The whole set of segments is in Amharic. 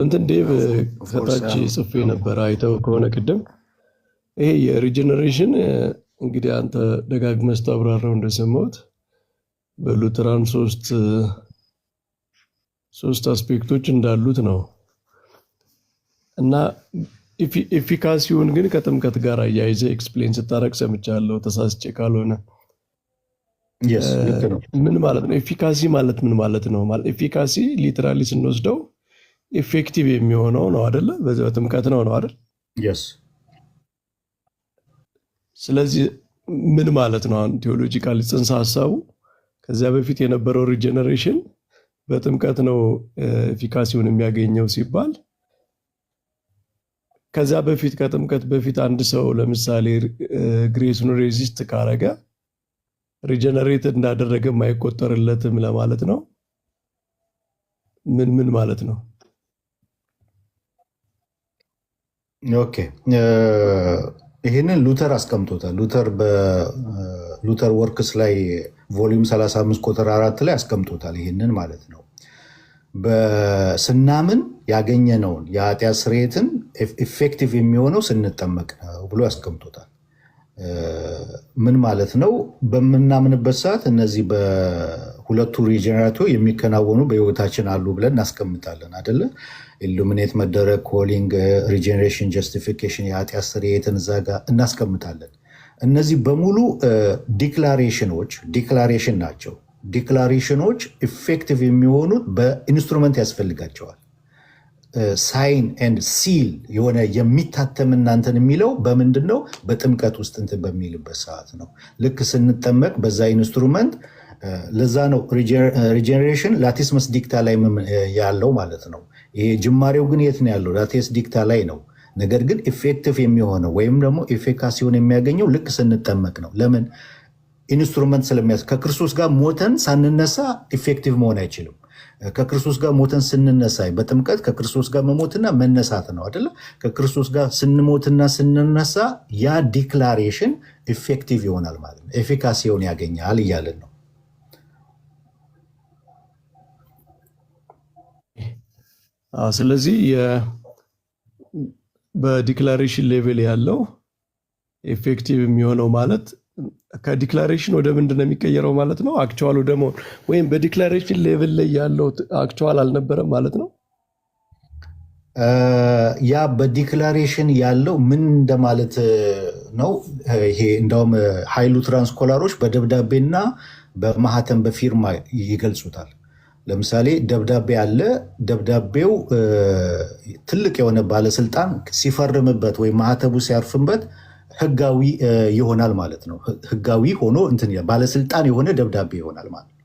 እንትን ዴቭ ከታች ጽፌ ነበር አይተው ከሆነ ቅድም ይሄ የሪጀነሬሽን እንግዲህ አንተ ደጋግመህ ስታብራራው እንደሰማሁት በሉተራን ሶስት አስፔክቶች እንዳሉት ነው እና ኤፊካሲውን ግን ከጥምቀት ጋር አያይዘ ኤክስፕሌን ስታረቅ ሰምቻለሁ። ተሳስቼ ካልሆነ ምን ማለት ነው? ኤፊካሲ ማለት ምን ማለት ነው? ማለት ኤፊካሲ ሊተራሊ ስንወስደው ኢፌክቲቭ የሚሆነው ነው አይደለ? በጥምቀት ነው አይደል? ስለዚህ ምን ማለት ነው? ቴዎሎጂካሊ ጽንሰ ሐሳቡ ከዚያ በፊት የነበረው ሪጀነሬሽን በጥምቀት ነው ኤፊካሲውን የሚያገኘው ሲባል ከዛ በፊት ከጥምቀት በፊት አንድ ሰው ለምሳሌ ግሬሱን ሬዚስት ካረገ ሪጀነሬት እንዳደረገ ማይቆጠርለትም ለማለት ነው። ምን ማለት ነው? ኦኬ ይሄንን ሉተር አስቀምጦታል። ሉተር ወርክስ ላይ ቮሊዩም 35 ቁጥር 4 ላይ አስቀምጦታል። ይሄንን ማለት ነው በስናምን ያገኘነውን የኃጢአት ስርየትን ኢፌክቲቭ የሚሆነው ስንጠመቅ ነው ብሎ ያስቀምጦታል። ምን ማለት ነው? በምናምንበት ሰዓት እነዚህ በሁለቱ ሪጀነሬቶ የሚከናወኑ በህይወታችን አሉ ብለን እናስቀምጣለን አይደለ? ኢሉሚኔት መደረግ፣ ኮሊንግ፣ ሪጀነሬሽን፣ ጀስቲፊኬሽን፣ የኃጢአት ስርየትን እዛ ጋር እናስቀምጣለን። እነዚህ በሙሉ ዲክላሬሽን ናቸው። ዲክላሬሽኖች ኢፌክቲቭ የሚሆኑት በኢንስትሩመንት ያስፈልጋቸዋል። ሳይን ኤንድ ሲል የሆነ የሚታተም እናንተን የሚለው በምንድን ነው? በጥምቀት ውስጥ እንትን በሚልበት ሰዓት ነው። ልክ ስንጠመቅ በዛ ኢንስትሩመንት ለዛ ነው ሪጀነሬሽን ላቲስመስ ዲክታ ላይ ያለው ማለት ነው። ይሄ ጅማሬው ግን የት ነው ያለው? ላቲስ ዲክታ ላይ ነው። ነገር ግን ኢፌክቲቭ የሚሆነው ወይም ደግሞ ኤፊካሲውን የሚያገኘው ልክ ስንጠመቅ ነው። ለምን? ኢንስትሩመንት ስለሚያስ ከክርስቶስ ጋር ሞተን ሳንነሳ ኢፌክቲቭ መሆን አይችልም። ከክርስቶስ ጋር ሞተን ስንነሳ በጥምቀት ከክርስቶስ ጋር መሞትና መነሳት ነው አይደለ? ከክርስቶስ ጋር ስንሞትና ስንነሳ ያ ዲክላሬሽን ኢፌክቲቭ ይሆናል ማለት ነው። ኤፊካሲውን ያገኛል እያለን ነው። ስለዚህ በዲክላሬሽን ሌቭል ያለው ኤፌክቲቭ የሚሆነው ማለት ከዲክላሬሽን ወደ ምንድን ነው የሚቀየረው ማለት ነው? አክቹዋል ወደ መሆን ወይም በዲክላሬሽን ሌቭል ላይ ያለው አክቹዋል አልነበረም ማለት ነው። ያ በዲክላሬሽን ያለው ምን እንደማለት ነው? ይሄ እንዳውም ሀይሉ ትራንስኮላሮች በደብዳቤና በማህተም በፊርማ ይገልጹታል። ለምሳሌ ደብዳቤ አለ። ደብዳቤው ትልቅ የሆነ ባለስልጣን ሲፈርምበት ወይም ማህተቡ ሲያርፍበት ህጋዊ ይሆናል ማለት ነው። ህጋዊ ሆኖ እንትን ባለስልጣን የሆነ ደብዳቤ ይሆናል ማለት ነው።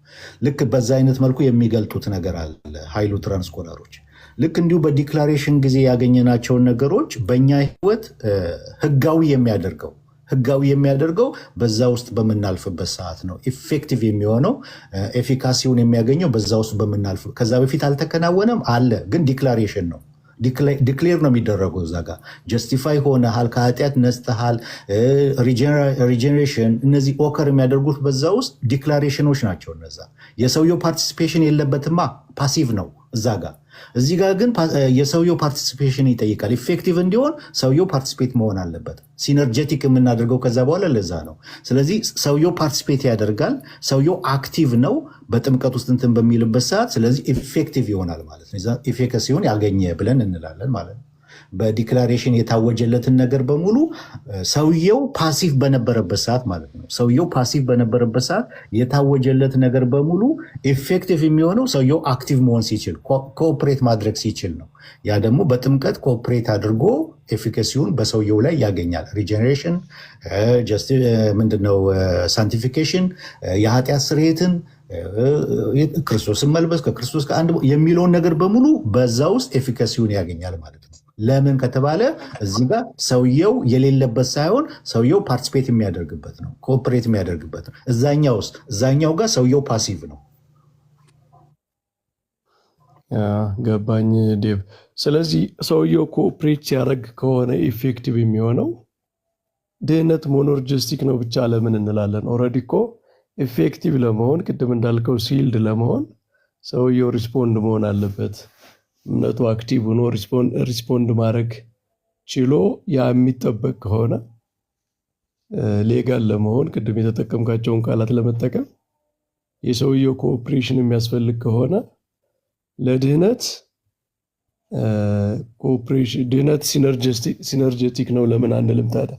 ልክ በዛ አይነት መልኩ የሚገልጡት ነገር አለ ሀይሉ ትራንስኮላሮች። ልክ እንዲሁ በዲክላሬሽን ጊዜ ያገኘናቸውን ነገሮች በእኛ ህይወት ህጋዊ የሚያደርገው በዛ ውስጥ በምናልፍበት ሰዓት ነው። ኢፌክቲቭ የሚሆነው ኤፊካሲውን የሚያገኘው በዛ ውስጥ በምናልፍ። ከዛ በፊት አልተከናወነም አለ፣ ግን ዲክላሬሽን ነው። ዲክሌር ነው የሚደረገው። እዛ ጋር ጀስቲፋይ ሆነሃል፣ ከኃጢአት ነጽተሃል፣ ሪጀነሬሽን፣ እነዚህ ኦከር የሚያደርጉት በዛ ውስጥ ዲክላሬሽኖች ናቸው። እነዛ የሰውየው ፓርቲሲፔሽን የለበትማ፣ ፓሲቭ ነው እዛ ጋር። እዚህ ጋር ግን የሰውየው ፓርቲሲፔሽን ይጠይቃል። ኢፌክቲቭ እንዲሆን ሰውየው ፓርቲሲፔት መሆን አለበት። ሲነርጀቲክ የምናደርገው ከዛ በኋላ ለዛ ነው። ስለዚህ ሰውየው ፓርቲሲፔት ያደርጋል። ሰውየው አክቲቭ ነው በጥምቀት ውስጥ እንትን በሚልበት ሰዓት። ስለዚህ ኢፌክቲቭ ይሆናል ማለት ነው። ኢፌክሲውን ያገኘ ብለን እንላለን ማለት ነው። በዲክላሬሽን የታወጀለትን ነገር በሙሉ ሰውየው ፓሲቭ በነበረበት ሰዓት ማለት ነው። ሰውየው ፓሲቭ በነበረበት ሰዓት የታወጀለት ነገር በሙሉ ኢፌክቲቭ የሚሆነው ሰውየው አክቲቭ መሆን ሲችል፣ ኮኦፕሬት ማድረግ ሲችል ነው። ያ ደግሞ በጥምቀት ኮኦፕሬት አድርጎ ኤፊካሲውን በሰውየው ላይ ያገኛል። ሪጀነሬሽን፣ ምንድነው ሳንቲፊኬሽን፣ የኃጢአት ስርየትን፣ ክርስቶስን መልበስ፣ ከክርስቶስ ጋር አንድ የሚለውን ነገር በሙሉ በዛ ውስጥ ኤፊካሲውን ያገኛል ማለት ነው። ለምን ከተባለ እዚህ ጋር ሰውየው የሌለበት ሳይሆን ሰውየው ፓርቲሲፔት የሚያደርግበት ነው፣ ኮኦፕሬት የሚያደርግበት ነው። እዛኛው ጋር ሰውየው ፓሲቭ ነው። ገባኝ ዴቭ። ስለዚህ ሰውየው ኮኦፕሬት ሲያደርግ ከሆነ ኢፌክቲቭ የሚሆነው ድህነት ሞኖርጂስቲክ ነው ብቻ ለምን እንላለን? ኦልሬዲ እኮ ኢፌክቲቭ ለመሆን ቅድም እንዳልከው ሲልድ ለመሆን ሰውየው ሪስፖንድ መሆን አለበት። እምነቱ አክቲቭ ሆኖ ሪስፖንድ ማድረግ ችሎ ያ የሚጠበቅ ከሆነ ሌጋል ለመሆን ቅድም የተጠቀምካቸውን ቃላት ለመጠቀም የሰውየው ኮኦፕሬሽን የሚያስፈልግ ከሆነ ለድህነት ኮኦፕሬሽን ድህነት ሲነርጀቲክ ነው ለምን አንልም ታዲያ?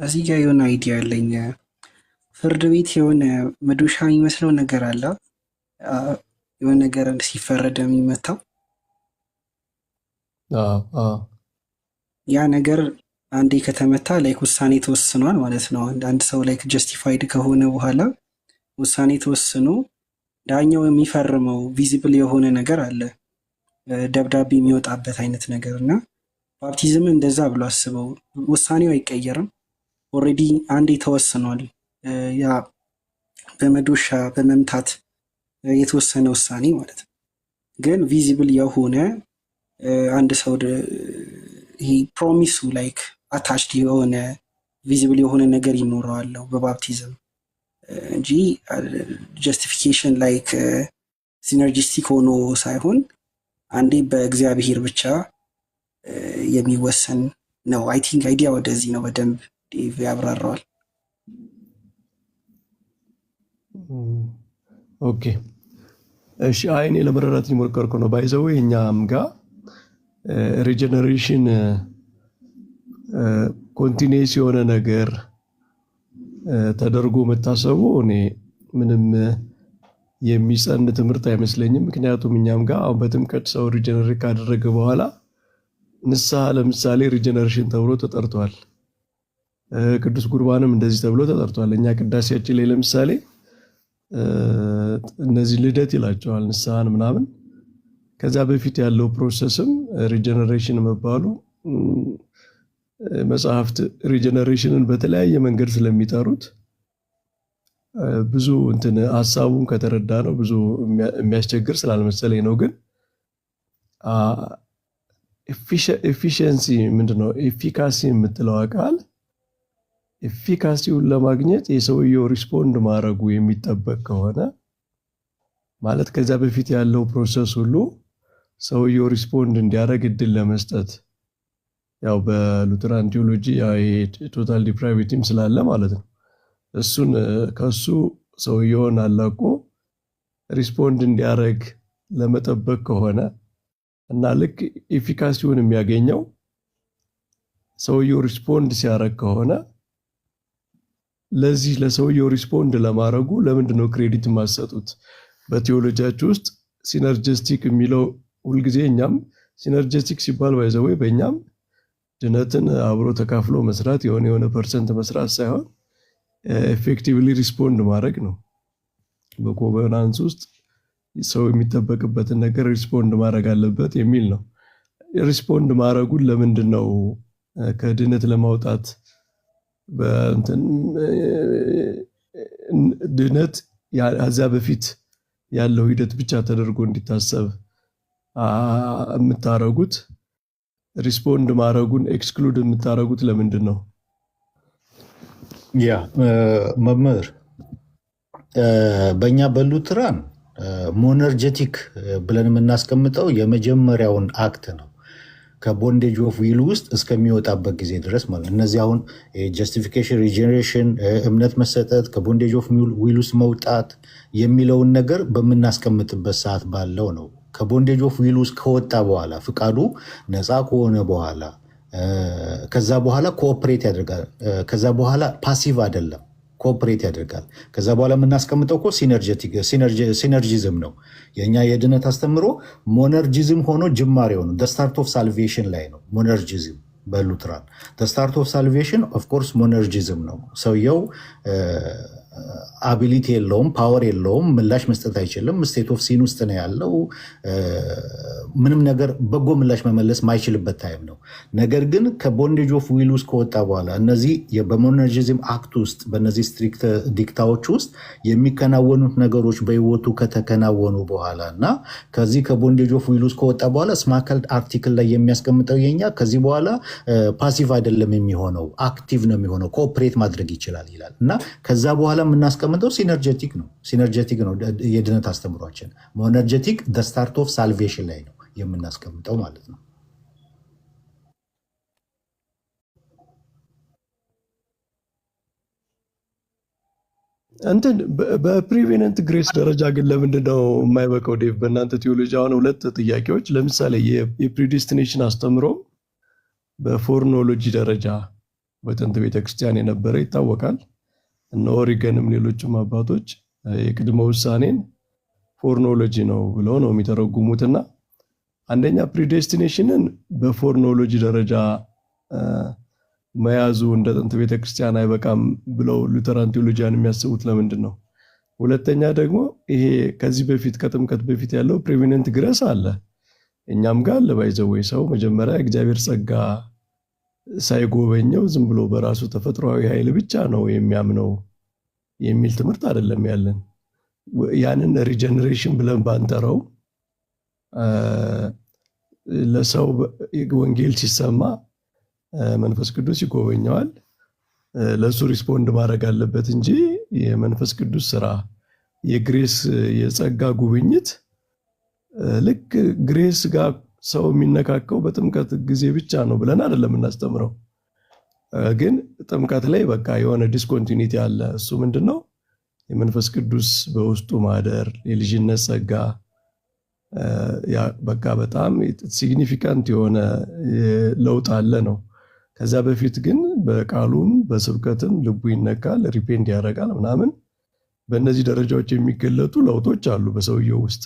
እዚህ ጋር የሆነ አይዲያ አለኝ። ፍርድ ቤት የሆነ መዶሻ የሚመስለው ነገር አለ። የሆነ ነገር ሲፈረድ የሚመታው ያ ነገር አንዴ ከተመታ ላይክ ውሳኔ ተወስኗል ማለት ነው። አንድ ሰው ላይክ ጀስቲፋይድ ከሆነ በኋላ ውሳኔ ተወስኖ ዳኛው የሚፈርመው ቪዚብል የሆነ ነገር አለ፣ ደብዳቤ የሚወጣበት አይነት ነገር እና ባፕቲዝም እንደዛ ብሎ አስበው። ውሳኔው አይቀየርም። ኦልሬዲ አንዴ ተወስኗል። ያ በመዶሻ በመምታት የተወሰነ ውሳኔ ማለት ነው። ግን ቪዚብል የሆነ አንድ ሰው ፕሮሚሱ ላይክ አታችድ የሆነ ቪዚብል የሆነ ነገር ይኖረዋል በባፕቲዝም እንጂ ጀስቲፊኬሽን ላይክ ሲነርጂስቲክ ሆኖ ሳይሆን አንዴ በእግዚአብሔር ብቻ የሚወሰን ነው። አይ ቲንክ አይዲያ ወደዚህ ነው። በደንብ ዴቭ ያብራራዋል። ኦኬ እሺ። አይኔ ለመረዳት ሊሞከርኩ ነው። ባይዘው እኛም ጋር ሪጀነሬሽን ኮንቲኒየስ የሆነ ነገር ተደርጎ መታሰቡ እኔ ምንም የሚጸን ትምህርት አይመስለኝም። ምክንያቱም እኛም ጋር አሁን በጥምቀት ሰው ሪጀነሬት ካደረገ በኋላ ንስሐ ለምሳሌ ሪጀነሬሽን ተብሎ ተጠርቷል። ቅዱስ ቁርባንም እንደዚህ ተብሎ ተጠርቷል። እኛ ቅዳሴያችን ላይ ለምሳሌ እነዚህ ልደት ይላቸዋል ንስሐን ምናምን። ከዛ በፊት ያለው ፕሮሰስም ሪጀነሬሽን መባሉ መጽሐፍት ሪጀነሬሽንን በተለያየ መንገድ ስለሚጠሩት ብዙ እንትን ሀሳቡን ከተረዳ ነው ብዙ የሚያስቸግር ስላልመሰለኝ ነው። ግን ኤፊሽንሲ ምንድነው? ኤፊካሲ የምትለው ቃል ኤፊካሲውን ለማግኘት የሰውየው ሪስፖንድ ማድረጉ የሚጠበቅ ከሆነ ማለት ከዛ በፊት ያለው ፕሮሰስ ሁሉ ሰውየው ሪስፖንድ እንዲያደርግ እድል ለመስጠት ያው በሉተራን ቲዮሎጂ ቶታል ዲፕራቪቲም ስላለ ማለት ነው። እሱን ከሱ ሰውየውን አላቆ ሪስፖንድ እንዲያደርግ ለመጠበቅ ከሆነ እና ልክ ኤፊካሲውን የሚያገኘው ሰውየው ሪስፖንድ ሲያደርግ ከሆነ ለዚህ ለሰውየው ሪስፖንድ ለማድረጉ ለምንድነው ክሬዲት የማሰጡት? በቲዮሎጂያችሁ ውስጥ ሲነርጂስቲክ የሚለው ሁልጊዜ እኛም ሲነርጂስቲክ ሲባል ባይዘወይ በእኛም ድነትን አብሮ ተካፍሎ መስራት የሆነ ፐርሰንት መስራት ሳይሆን ኤፌክቲቭሊ ሪስፖንድ ማድረግ ነው። በኮቨናንስ ውስጥ ሰው የሚጠበቅበትን ነገር ሪስፖንድ ማድረግ አለበት የሚል ነው። ሪስፖንድ ማድረጉን ለምንድን ነው ከድነት ለማውጣት ድነት ከዛ በፊት ያለው ሂደት ብቻ ተደርጎ እንዲታሰብ የምታረጉት? ሪስፖንድ ማድረጉን ኤክስክሉድ የምታረጉት ለምንድን ነው? ያ መምህር በእኛ በሉትራን ሞነርጀቲክ ብለን የምናስቀምጠው የመጀመሪያውን አክት ነው ከቦንዴጅ ኦፍ ዊል ውስጥ እስከሚወጣበት ጊዜ ድረስ ማለት። እነዚህ አሁን ጀስቲፊኬሽን፣ ሪጀነሬሽን፣ እምነት መሰጠት፣ ከቦንዴጅ ኦፍ ዊል ውስጥ መውጣት የሚለውን ነገር በምናስቀምጥበት ሰዓት ባለው ነው። ከቦንዴጅ ኦፍ ዊል ውስጥ ከወጣ በኋላ ፍቃዱ ነፃ ከሆነ በኋላ ከዛ በኋላ ኮኦፕሬት ያደርጋል። ከዛ በኋላ ፓሲቭ አይደለም፣ ኮኦፕሬት ያደርጋል። ከዛ በኋላ የምናስቀምጠው እኮ ሲነርጂዝም ነው። የእኛ የድነት አስተምሮ ሞነርጂዝም ሆኖ ጅማሬው ነው። ስታርት ኦፍ ሳልቬሽን ላይ ነው ሞነርጂዝም በሉትራን። ስታርት ኦፍ ሳልቬሽን ኦፍኮርስ ሞነርጂዝም ነው። ሰውየው አቢሊቲ የለውም፣ ፓወር የለውም፣ ምላሽ መስጠት አይችልም። ስቴት ኦፍ ሲን ውስጥ ነው ያለው። ምንም ነገር በጎ ምላሽ መመለስ ማይችልበት ታይም ነው። ነገር ግን ከቦንዴጅ ኦፍ ዊል ውስጥ ከወጣ በኋላ እነዚህ በሞኖርጂዝም አክት ውስጥ በእነዚህ ስትሪክት ዲክታዎች ውስጥ የሚከናወኑት ነገሮች በህይወቱ ከተከናወኑ በኋላ እና ከዚህ ከቦንዴጅ ኦፍ ዊል ውስጥ ከወጣ በኋላ ስማከልድ አርቲክል ላይ የሚያስቀምጠው የኛ ከዚህ በኋላ ፓሲቭ አይደለም የሚሆነው አክቲቭ ነው የሚሆነው፣ ኮኦፕሬት ማድረግ ይችላል ይላል እና ከዛ በኋላ የምናስቀምጠው ሲነርጀቲክ ነው። ሲነርጀቲክ ነው የድነት አስተምሯችን። ሞነርጀቲክ ስታርት ኦፍ ሳልቬሽን ላይ ነው የምናስቀምጠው ማለት ነው። እንትን በፕሪቬነንት ግሬስ ደረጃ ግን ለምንድን ነው የማይበቃው? ዴቭ በእናንተ ቴዎሎጂ አሁን ሁለት ጥያቄዎች። ለምሳሌ የፕሪዲስቲኔሽን አስተምሮ በፎርኖሎጂ ደረጃ በጥንት ቤተክርስቲያን የነበረ ይታወቃል። እነ ኦሪገንም ሌሎችም አባቶች የቅድመ ውሳኔን ፎርኖሎጂ ነው ብለው ነው የሚተረጉሙትና አንደኛ ፕሪዴስቲኔሽንን በፎርኖሎጂ ደረጃ መያዙ እንደ ጥንት ቤተክርስቲያን አይበቃም ብለው ሉተራን ቴዎሎጂያን የሚያስቡት ለምንድን ነው? ሁለተኛ ደግሞ ይሄ ከዚህ በፊት ከጥምቀት በፊት ያለው ፕሪቬነንት ግሬስ አለ፣ እኛም ጋር ለባይዘወይ ሰው መጀመሪያ እግዚአብሔር ጸጋ ሳይጎበኘው ዝም ብሎ በራሱ ተፈጥሯዊ ኃይል ብቻ ነው የሚያምነው የሚል ትምህርት አይደለም ያለን። ያንን ሪጀነሬሽን ብለን ባንጠራው ለሰው ወንጌል ሲሰማ መንፈስ ቅዱስ ይጎበኘዋል፣ ለእሱ ሪስፖንድ ማድረግ አለበት እንጂ የመንፈስ ቅዱስ ስራ የግሬስ የጸጋ ጉብኝት ልክ ግሬስ ጋር ሰው የሚነካከው በጥምቀት ጊዜ ብቻ ነው ብለን አይደለም እናስተምረው። ግን ጥምቀት ላይ በቃ የሆነ ዲስኮንቲኒቲ አለ። እሱ ምንድን ነው? የመንፈስ ቅዱስ በውስጡ ማደር የልጅነት ጸጋ በቃ በጣም ሲግኒፊካንት የሆነ ለውጥ አለ ነው። ከዛ በፊት ግን በቃሉም በስብከትም ልቡ ይነካል፣ ሪፔንድ ያደርጋል ምናምን። በእነዚህ ደረጃዎች የሚገለጡ ለውጦች አሉ በሰውየው ውስጥ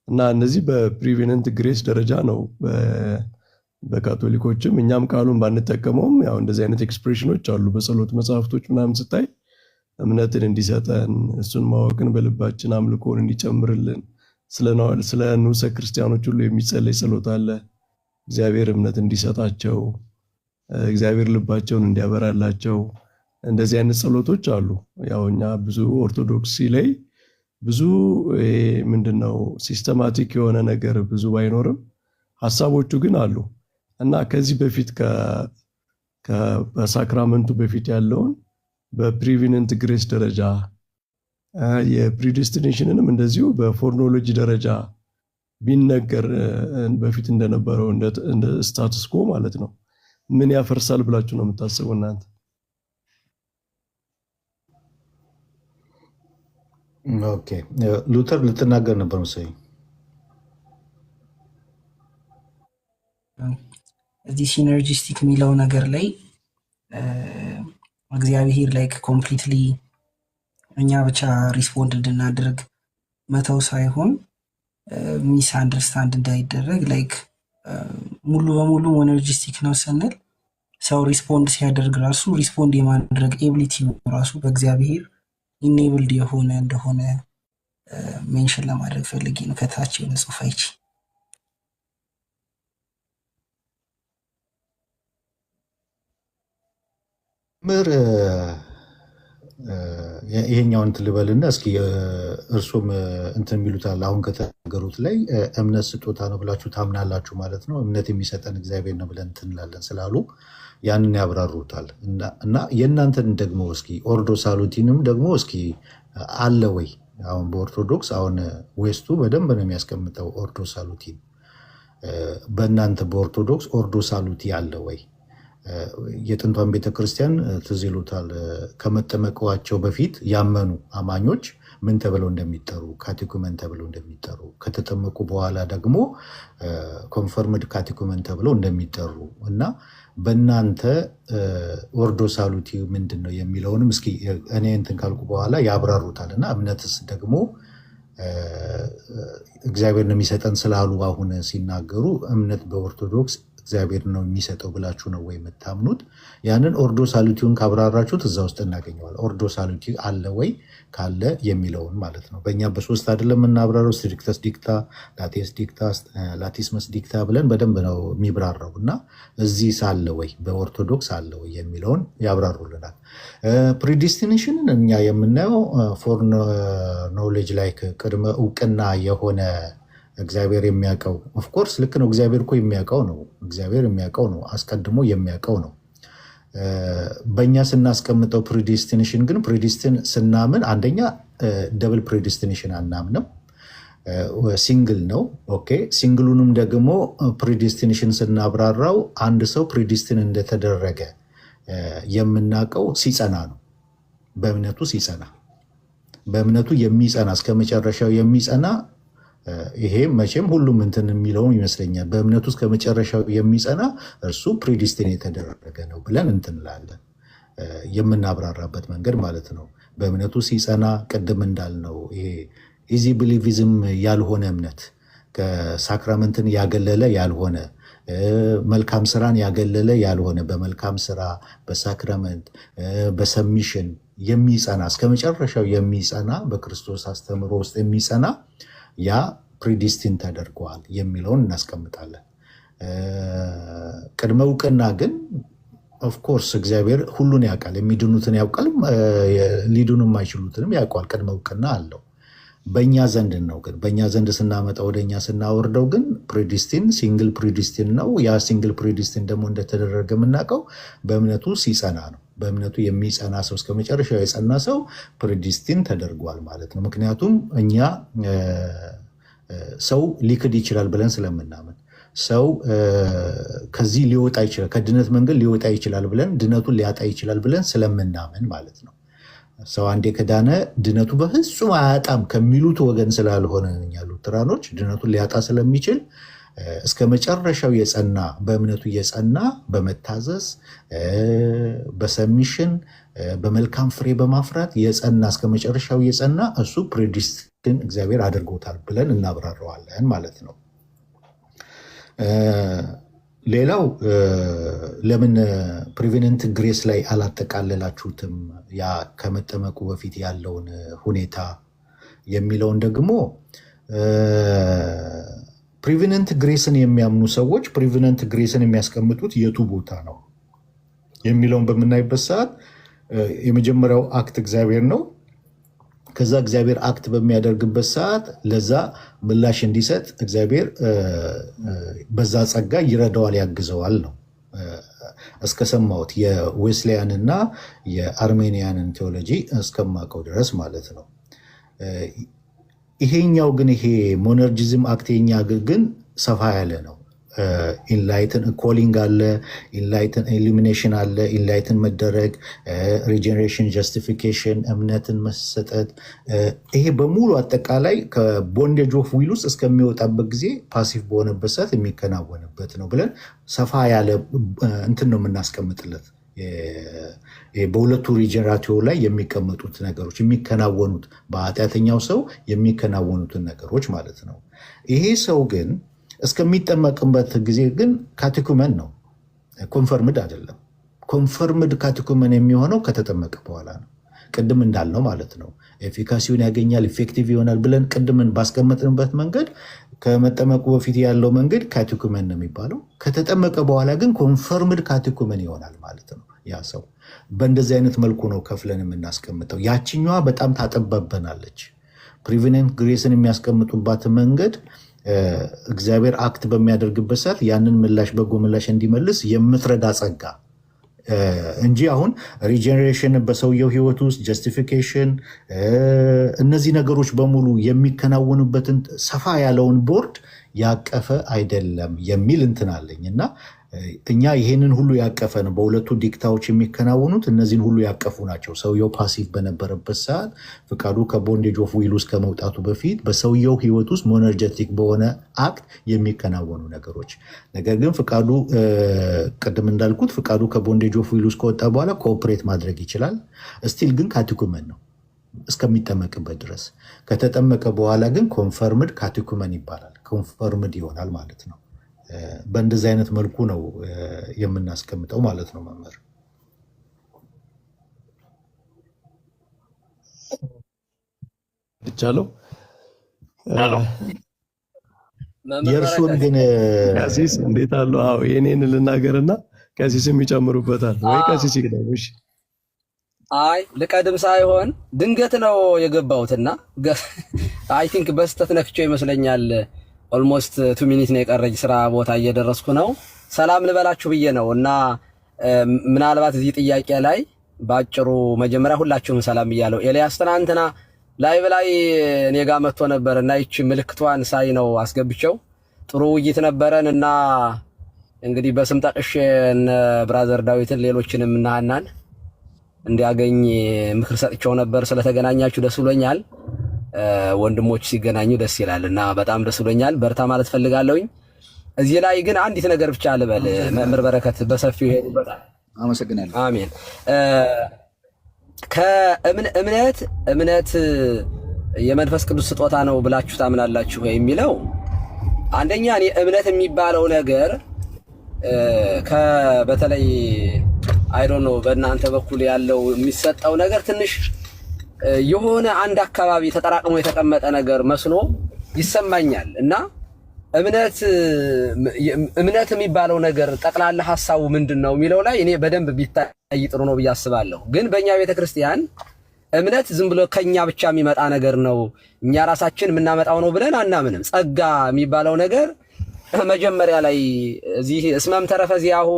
እና እነዚህ በፕሪቬነንት ግሬስ ደረጃ ነው። በካቶሊኮችም እኛም ቃሉን ባንጠቀመውም ያው እንደዚህ አይነት ኤክስፕሬሽኖች አሉ በጸሎት መጽሐፍቶች ምናምን ስታይ እምነትን እንዲሰጠን እሱን ማወቅን በልባችን አምልኮን እንዲጨምርልን ስለ ንዑሰ ክርስቲያኖች ሁሉ የሚጸለይ ጸሎት አለ። እግዚአብሔር እምነት እንዲሰጣቸው፣ እግዚአብሔር ልባቸውን እንዲያበራላቸው እንደዚህ አይነት ጸሎቶች አሉ። ያው እኛ ብዙ ኦርቶዶክሲ ላይ ብዙ ምንድነው ሲስተማቲክ የሆነ ነገር ብዙ ባይኖርም ሀሳቦቹ ግን አሉ እና ከዚህ በፊት በሳክራመንቱ በፊት ያለውን በፕሪቬነንት ግሬስ ደረጃ የፕሪዲስቲኔሽንንም እንደዚሁ በፎርኖሎጂ ደረጃ ቢነገር በፊት እንደነበረው እንደ ስታቱስ ኮ ማለት ነው ምን ያፈርሳል ብላችሁ ነው የምታስቡ እናንተ? ኦኬ ሉተር ልትናገር ነበር መሰለኝ። እዚህ ሲነርጂስቲክ የሚለው ነገር ላይ እግዚአብሔር ላይክ ኮምፕሊትሊ እኛ ብቻ ሪስፖንድ እንድናደርግ መተው ሳይሆን ሚስ አንደርስታንድ እንዳይደረግ ላይክ ሙሉ በሙሉ ሞኖርጂስቲክ ነው ስንል ሰው ሪስፖንድ ሲያደርግ ራሱ ሪስፖንድ የማድረግ ኤቢሊቲ ራሱ በእግዚአብሔር ኢኔብልድ የሆነ እንደሆነ ሜንሽን ለማድረግ ፈልጌ ነው። ከታች የሆነ ጽሑፍ አይቼ ምር ይሄኛውን ትልበልና እስኪ እርሱም እንትን የሚሉታል አሁን ከተናገሩት ላይ እምነት ስጦታ ነው ብላችሁ ታምናላችሁ ማለት ነው። እምነት የሚሰጠን እግዚአብሔር ነው ብለን እንትንላለን ስላሉ ያንን ያብራሩታል እና የእናንተን ደግሞ እስኪ ኦርዶ ሳሉቲንም ደግሞ እስኪ አለ ወይ? አሁን በኦርቶዶክስ አሁን ዌስቱ በደንብ ነው የሚያስቀምጠው ኦርዶ ሳሉቲን። በእናንተ በኦርቶዶክስ ኦርዶ ሳሉቲ አለ ወይ? የጥንቷን ቤተክርስቲያን ትዝ ይሉታል። ከመጠመቀዋቸው በፊት ያመኑ አማኞች ምን ተብለው እንደሚጠሩ ካቴኩመን ተብለው እንደሚጠሩ፣ ከተጠመቁ በኋላ ደግሞ ኮንፈርምድ ካቴኩመን ተብለው እንደሚጠሩ እና በእናንተ ኦርዶ ሳሉቲ ምንድን ነው የሚለውንም እስኪ እኔ እንትን ካልኩ በኋላ ያብራሩታል። እና እምነትስ ደግሞ እግዚአብሔር ነው የሚሰጠን ስላሉ አሁን ሲናገሩ እምነት በኦርቶዶክስ እግዚአብሔር ነው የሚሰጠው ብላችሁ ነው ወይ የምታምኑት? ያንን ኦርዶ ሳሉቲውን ካብራራችሁት እዛ ውስጥ እናገኘዋል። ኦርዶ ሳሉቲ አለ ወይ ካለ የሚለውን ማለት ነው። በእኛ በሶስት አይደለም የምናብራረው፣ ስትሪክተስ ዲክታ፣ ላቴስ ዲክታ፣ ላቲስመስ ዲክታ ብለን በደንብ ነው የሚብራራው እና እዚህ ሳለ ወይ በኦርቶዶክስ አለ ወይ የሚለውን ያብራሩልናል። ፕሪዲስቲኔሽንን እኛ የምናየው ፎር ኖሌጅ ላይ ቅድመ እውቅና የሆነ እግዚአብሔር የሚያውቀው ኦፍኮርስ ልክ ነው። እግዚአብሔር እኮ የሚያውቀው ነው። እግዚአብሔር የሚያውቀው ነው፣ አስቀድሞ የሚያውቀው ነው። በእኛ ስናስቀምጠው ፕሪዲስቲኔሽን ግን ፕሪዲስቲን ስናምን አንደኛ ደብል ፕሪዲስቲኔሽን አናምንም፣ ሲንግል ነው። ኦኬ ሲንግሉንም ደግሞ ፕሪዲስቲኔሽን ስናብራራው አንድ ሰው ፕሪዲስቲን እንደተደረገ የምናውቀው ሲጸና ነው። በእምነቱ ሲጸና፣ በእምነቱ የሚጸና እስከ መጨረሻው የሚጸና ይሄ መቼም ሁሉም እንትን የሚለውም ይመስለኛል። በእምነቱ እስከ መጨረሻው የሚጸና እርሱ ፕሪዲስቲን የተደረገ ነው ብለን እንትንላለን፣ የምናብራራበት መንገድ ማለት ነው። በእምነቱ ሲጸና ቅድም እንዳልነው ይሄ ኢዚ ብሊቪዝም ያልሆነ እምነት፣ ከሳክራመንትን ያገለለ ያልሆነ፣ መልካም ስራን ያገለለ ያልሆነ፣ በመልካም ስራ በሳክራመንት በሰሚሽን የሚጸና እስከ መጨረሻው የሚጸና በክርስቶስ አስተምሮ ውስጥ የሚጸና ያ ፕሪዲስቲን ተደርገዋል የሚለውን እናስቀምጣለን። ቅድመ እውቅና ግን ኦፍኮርስ እግዚአብሔር ሁሉን ያውቃል፣ የሚድኑትን ያውቃል፣ ሊድኑ የማይችሉትንም ያውቃል። ቅድመ እውቅና አለው። በእኛ ዘንድ ነው ግን በእኛ ዘንድ ስናመጣ ወደኛ ስናወርደው ግን ፕሪዲስቲን ሲንግል ፕሪዲስቲን ነው። ያ ሲንግል ፕሪዲስቲን ደግሞ እንደተደረገ የምናውቀው በእምነቱ ሲጸና ነው። በእምነቱ የሚጸና ሰው እስከ መጨረሻው የጸና ሰው ፕሪዲስቲን ተደርጓል ማለት ነው። ምክንያቱም እኛ ሰው ሊክድ ይችላል ብለን ስለምናምን፣ ሰው ከዚህ ሊወጣ ይችላል፣ ከድነት መንገድ ሊወጣ ይችላል ብለን፣ ድነቱን ሊያጣ ይችላል ብለን ስለምናምን ማለት ነው። ሰው አንዴ ከዳነ ድነቱ በፍጹም አያጣም ከሚሉት ወገን ስላልሆነ እኛ ሉትራኖች ድነቱን ሊያጣ ስለሚችል እስከ መጨረሻው የጸና በእምነቱ የጸና በመታዘዝ በሰሚሽን በመልካም ፍሬ በማፍራት የጸና እስከ መጨረሻው የጸና እሱ ፕሪዲስቲን እግዚአብሔር አድርጎታል ብለን እናብራረዋለን ማለት ነው። ሌላው ለምን ፕሪቬነንት ግሬስ ላይ አላጠቃለላችሁትም ያ ከመጠመቁ በፊት ያለውን ሁኔታ የሚለውን ደግሞ ፕሪቬነንት ግሬስን የሚያምኑ ሰዎች ፕሪቬነንት ግሬስን የሚያስቀምጡት የቱ ቦታ ነው የሚለውን በምናይበት ሰዓት የመጀመሪያው አክት እግዚአብሔር ነው። ከዛ እግዚአብሔር አክት በሚያደርግበት ሰዓት ለዛ ምላሽ እንዲሰጥ እግዚአብሔር በዛ ጸጋ ይረዳዋል፣ ያግዘዋል ነው እስከሰማሁት የዌስሊያንና የአርሜኒያንን ቴዎሎጂ እስከማውቀው ድረስ ማለት ነው። ይሄኛው ግን ይሄ ሞነርጂዝም አክቴኛ ግን ሰፋ ያለ ነው። ኢንላይትን ኮሊንግ አለ፣ ኢንላይትን ኢሉሚኔሽን አለ፣ ኢንላይትን መደረግ፣ ሪጀኔሬሽን፣ ጀስቲፊኬሽን፣ እምነትን መሰጠት፣ ይሄ በሙሉ አጠቃላይ ከቦንዴጅ ኦፍ ዊል ውስጥ እስከሚወጣበት ጊዜ ፓሲቭ በሆነበት ሰዓት የሚከናወንበት ነው ብለን ሰፋ ያለ እንትን ነው የምናስቀምጥለት። በሁለቱ ሪጀነራቲቭ ላይ የሚቀመጡት ነገሮች የሚከናወኑት በኃጢአተኛው ሰው የሚከናወኑትን ነገሮች ማለት ነው። ይሄ ሰው ግን እስከሚጠመቅበት ጊዜ ግን ካቴኩመን ነው፣ ኮንፈርምድ አይደለም። ኮንፈርምድ ካቴኩመን የሚሆነው ከተጠመቀ በኋላ ነው። ቅድም እንዳልነው ማለት ነው። ኤፊካሲውን ያገኛል፣ ኢፌክቲቭ ይሆናል ብለን ቅድምን ባስቀመጥንበት መንገድ ከመጠመቁ በፊት ያለው መንገድ ካቴኩመን ነው የሚባለው። ከተጠመቀ በኋላ ግን ኮንፈርምድ ካቴኩመን ይሆናል ማለት ነው ያ ሰው። በእንደዚህ አይነት መልኩ ነው ከፍለን የምናስቀምጠው። ያችኛዋ በጣም ታጠባበናለች። ፕሪቬነንት ግሬስን የሚያስቀምጡባት መንገድ እግዚአብሔር አክት በሚያደርግበት ሰዓት ያንን ምላሽ በጎ ምላሽ እንዲመልስ የምትረዳ ጸጋ እንጂ አሁን ሪጀኔሬሽን በሰውየው ሕይወት ውስጥ ጀስቲፊኬሽን፣ እነዚህ ነገሮች በሙሉ የሚከናወኑበትን ሰፋ ያለውን ቦርድ ያቀፈ አይደለም የሚል እንትን አለኝ እና እኛ ይሄንን ሁሉ ያቀፈ ነው። በሁለቱ ዲክታዎች የሚከናወኑት እነዚህን ሁሉ ያቀፉ ናቸው። ሰውየው ፓሲቭ በነበረበት ሰዓት ፍቃዱ ከቦንዴጅ ኦፍ ዊል ውስጥ ከመውጣቱ በፊት በሰውየው ሕይወት ውስጥ ሞነርጀቲክ በሆነ አክት የሚከናወኑ ነገሮች። ነገር ግን ፍቃዱ ቅድም እንዳልኩት ፍቃዱ ከቦንዴጅ ኦፍ ዊል ውስጥ ከወጣ በኋላ ኮኦፕሬት ማድረግ ይችላል። ስቲል ግን ካቴኩመን ነው እስከሚጠመቅበት ድረስ። ከተጠመቀ በኋላ ግን ኮንፈርምድ ካቴኩመን ይባላል። ኮንፈርምድ ይሆናል ማለት ነው። በእንደዚህ አይነት መልኩ ነው የምናስቀምጠው ማለት ነው። መምህር ይቻለው የእርሱን ግን ቀሲስ እንዴት አሉ? አዎ የኔን ልናገርና ቀሲስም ይጨምሩበታል ወይ? ቀሲስ ይቅደም። እሺ አይ ልቀድም ሳይሆን ድንገት ነው የገባሁትና አይ ቲንክ በስተት ነክቼው ይመስለኛል። ኦልሞስት 2 ሚኒት ነው የቀረኝ፣ ስራ ቦታ እየደረስኩ ነው። ሰላም ልበላችሁ ብዬ ነው እና ምናልባት እዚህ ጥያቄ ላይ ባጭሩ መጀመሪያ ሁላችሁም ሰላም ብያለሁ። ኤልያስ ትናንትና ላይቭ ላይ እኔ ጋር መጥቶ ነበር እና ይቺ ምልክቷን ሳይ ነው አስገብቸው። ጥሩ ውይይት ነበረን እና እንግዲህ በስም ጠቅሼ እነ ብራዘር ዳዊትን ሌሎችንም እና ሀናን እንዲያገኝ ምክር ሰጥቼው ነበር። ስለተገናኛችሁ ደስ ብሎኛል። ወንድሞች ሲገናኙ ደስ ይላል እና በጣም ደስ ብሎኛል። በርታ ማለት ፈልጋለሁኝ። እዚህ ላይ ግን አንዲት ነገር ብቻ ልበል። መምህር በረከት በሰፊው ይሄድበታል። አመሰግናለሁ። አሜን። እምነት የመንፈስ ቅዱስ ስጦታ ነው ብላችሁ ታምናላችሁ የሚለው አንደኛ እኔ እምነት የሚባለው ነገር በተለይ አይ ዶንት ኖ በእናንተ በኩል ያለው የሚሰጠው ነገር ትንሽ የሆነ አንድ አካባቢ ተጠራቅሞ የተቀመጠ ነገር መስሎ ይሰማኛል እና እምነት የሚባለው ነገር ጠቅላላ ሐሳቡ ምንድነው የሚለው ላይ እኔ በደንብ ቢታይ ጥሩ ነው ብዬ አስባለሁ። ግን በእኛ ቤተክርስቲያን እምነት ዝም ብሎ ከኛ ብቻ የሚመጣ ነገር ነው፣ እኛ ራሳችን የምናመጣው ነው ብለን አናምንም። ጸጋ የሚባለው ነገር መጀመሪያ ላይ እዚህ እስመም ተረፈ ዚያሁ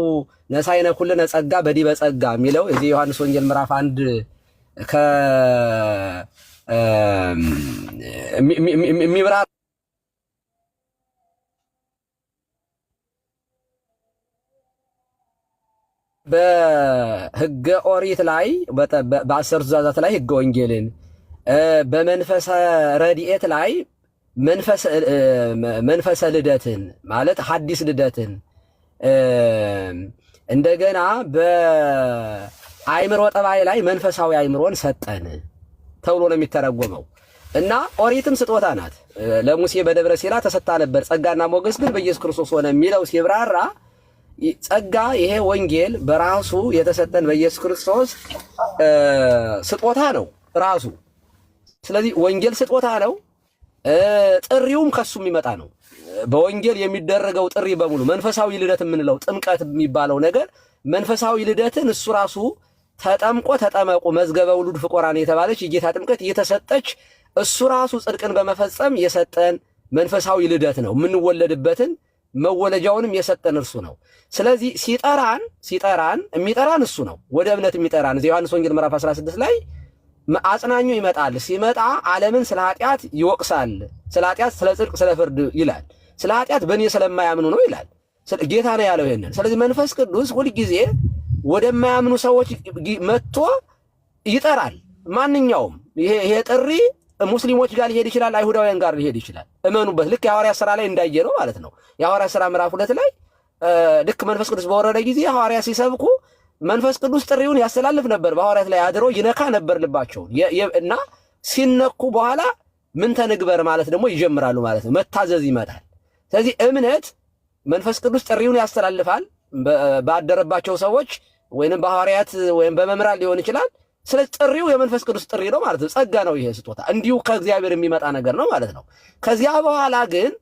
ነሳይነ ኩልነ ጸጋ በዲበ ጸጋ የሚለው እዚህ ዮሐንስ ወንጌል ምዕራፍ 1 የሚብራ በሕገ ኦሪት ላይ በ10 ትእዛዛት ላይ ሕገ ወንጌልን በመንፈሰ ረድኤት ላይ መንፈሰ ልደትን ማለት ሐዲስ ልደትን እንደገና በአይምሮ ጠባይ ላይ መንፈሳዊ አይምሮን ሰጠን ተብሎ ነው የሚተረጎመው። እና ኦሪትም ስጦታ ናት። ለሙሴ በደብረ ሲና ተሰጣ ነበር፣ ጸጋና ሞገስ ግን በኢየሱስ ክርስቶስ ሆነ የሚለው ሲብራራ ጸጋ ይሄ ወንጌል በራሱ የተሰጠን በኢየሱስ ክርስቶስ ስጦታ ነው ራሱ። ስለዚህ ወንጌል ስጦታ ነው፣ ጥሪውም ከሱ የሚመጣ ነው። በወንጌል የሚደረገው ጥሪ በሙሉ መንፈሳዊ ልደት የምንለው ጥምቀት የሚባለው ነገር መንፈሳዊ ልደትን እሱ ራሱ ተጠምቆ ተጠመቁ መዝገበ ውሉድ ፍቁራን የተባለች የጌታ ጥምቀት እየተሰጠች እሱ ራሱ ጽድቅን በመፈጸም የሰጠን መንፈሳዊ ልደት ነው። የምንወለድበትን መወለጃውንም የሰጠን እርሱ ነው። ስለዚህ ሲጠራን የሚጠራን እሱ ነው። ወደ እምነት የሚጠራን እዚህ ዮሐንስ ወንጌል ምዕራፍ 16 ላይ አጽናኙ ይመጣል። ሲመጣ ዓለምን ስለ ኃጢአት ይወቅሳል፣ ስለ ኃጢአት፣ ስለ ጽድቅ፣ ስለ ፍርድ ይላል። ስለ ኃጢአት በእኔ ስለማያምኑ ነው ይላል። ጌታ ነው ያለው ይሄንን። ስለዚህ መንፈስ ቅዱስ ሁልጊዜ ወደማያምኑ ሰዎች መጥቶ ይጠራል። ማንኛውም ይሄ ጥሪ ሙስሊሞች ጋር ሊሄድ ይችላል፣ አይሁዳውያን ጋር ሊሄድ ይችላል። እመኑበት። ልክ የሐዋርያት ሥራ ላይ እንዳየ ነው ማለት ነው። የሐዋርያት ሥራ ምዕራፍ 2 ላይ ልክ መንፈስ ቅዱስ በወረደ ጊዜ ሐዋርያት ሲሰብኩ መንፈስ ቅዱስ ጥሪውን ያስተላልፍ ነበር። በሐዋርያት ላይ አድሮ ይነካ ነበር ልባቸውን እና ሲነኩ በኋላ ምን ተንግበር ማለት ደግሞ ይጀምራሉ ማለት ነው። መታዘዝ ይመጣል። ስለዚህ እምነት መንፈስ ቅዱስ ጥሪውን ያስተላልፋል ባደረባቸው ሰዎች ወይንም በሐዋርያት ወይም በመምህራን ሊሆን ይችላል። ስለዚህ ጥሪው የመንፈስ ቅዱስ ጥሪ ነው ማለት ነው። ጸጋ ነው ይሄ ስጦታ፣ እንዲሁ ከእግዚአብሔር የሚመጣ ነገር ነው ማለት ነው። ከዚያ በኋላ ግን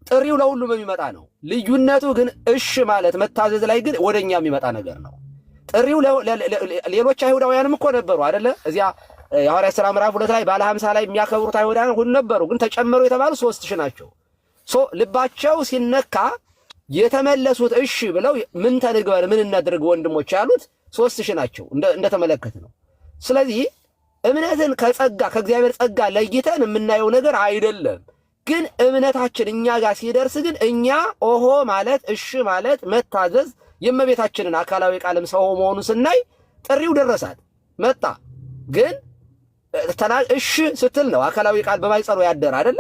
ጥሪው ለሁሉም የሚመጣ ነው። ልዩነቱ ግን እሺ ማለት መታዘዝ ላይ ግን ወደኛ የሚመጣ ነገር ነው። ጥሪው ሌሎች አይሁዳውያንም እኮ ነበሩ አይደለ? እዚያ የሐዋርያት ሥራ ምዕራፍ 2 ላይ ባለ 50 ላይ የሚያከብሩት አይሁዳውያን ሁሉ ነበሩ። ግን ተጨመሩ የተባሉ 3000 ናቸው። ልባቸው ሲነካ የተመለሱት እሺ ብለው ምን ተንግበር ምን እናድርግ ወንድሞች ያሉት 3000 ናቸው እንደተመለከት ነው። ስለዚህ እምነትን ከጸጋ ከእግዚአብሔር ጸጋ ለይተን የምናየው ነገር አይደለም። ግን እምነታችን እኛ ጋር ሲደርስ ግን እኛ ኦሆ ማለት እሺ ማለት መታዘዝ የእመቤታችንን አካላዊ ቃልም ሰው መሆኑን ስናይ ጥሪው ደረሳት መጣ። ግን እሺ ስትል ነው አካላዊ ቃል በማይጸሩ ያደረ አይደለ?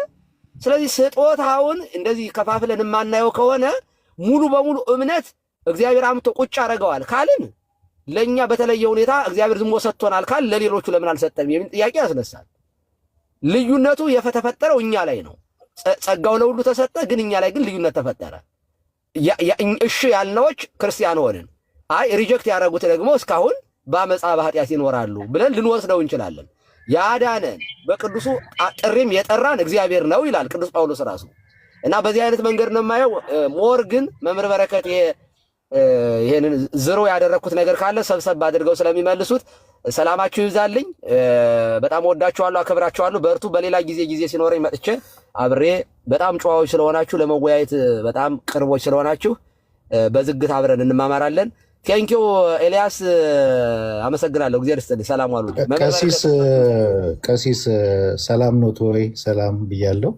ስለዚህ ስጦታውን እንደዚህ ከፋፍለን የማናየው ከሆነ ሙሉ በሙሉ እምነት እግዚአብሔር አምጥቶ ቁጭ አደረገዋል ካልን ለእኛ በተለየ ሁኔታ እግዚአብሔር ዝም ብሎ ሰጥቶናል ካል ለሌሎቹ ለምን አልሰጠንም የሚል ጥያቄ ያስነሳል። ልዩነቱ የተፈጠረው እኛ ላይ ነው። ጸጋው ለሁሉ ተሰጠ፣ ግን እኛ ላይ ግን ልዩነት ተፈጠረ። እሺ ያልነዎች ክርስቲያን ሆንን፣ አይ ሪጀክት ያደረጉት ደግሞ እስካሁን በአመፃ በኃጢአት ይኖራሉ ብለን ልንወስደው እንችላለን። ያዳነን በቅዱሱ ጥሪም የጠራን እግዚአብሔር ነው ይላል ቅዱስ ጳውሎስ ራሱ። እና በዚህ አይነት መንገድ ነው የማየው። ሞር ግን መምህር በረከት ይሄንን ዝሮ ያደረኩት ነገር ካለ ሰብሰብ አድርገው ስለሚመልሱት ሰላማችሁ ይብዛልኝ። በጣም ወዳችኋለሁ፣ አከብራችኋለሁ። በርቱ። በሌላ ጊዜ ሲኖረኝ መጥቼ አብሬ በጣም ጨዋዎች ስለሆናችሁ ለመወያየት በጣም ቅርቦች ስለሆናችሁ በዝግት አብረን እንማማራለን። ቴንኪው ኤልያስ፣ አመሰግናለሁ። እግዚአብሔር ይስጥልኝ። ሰላም ዋሉ። ቀሲስ ሰላም ነው ወይ? ሰላም ብያለሁ።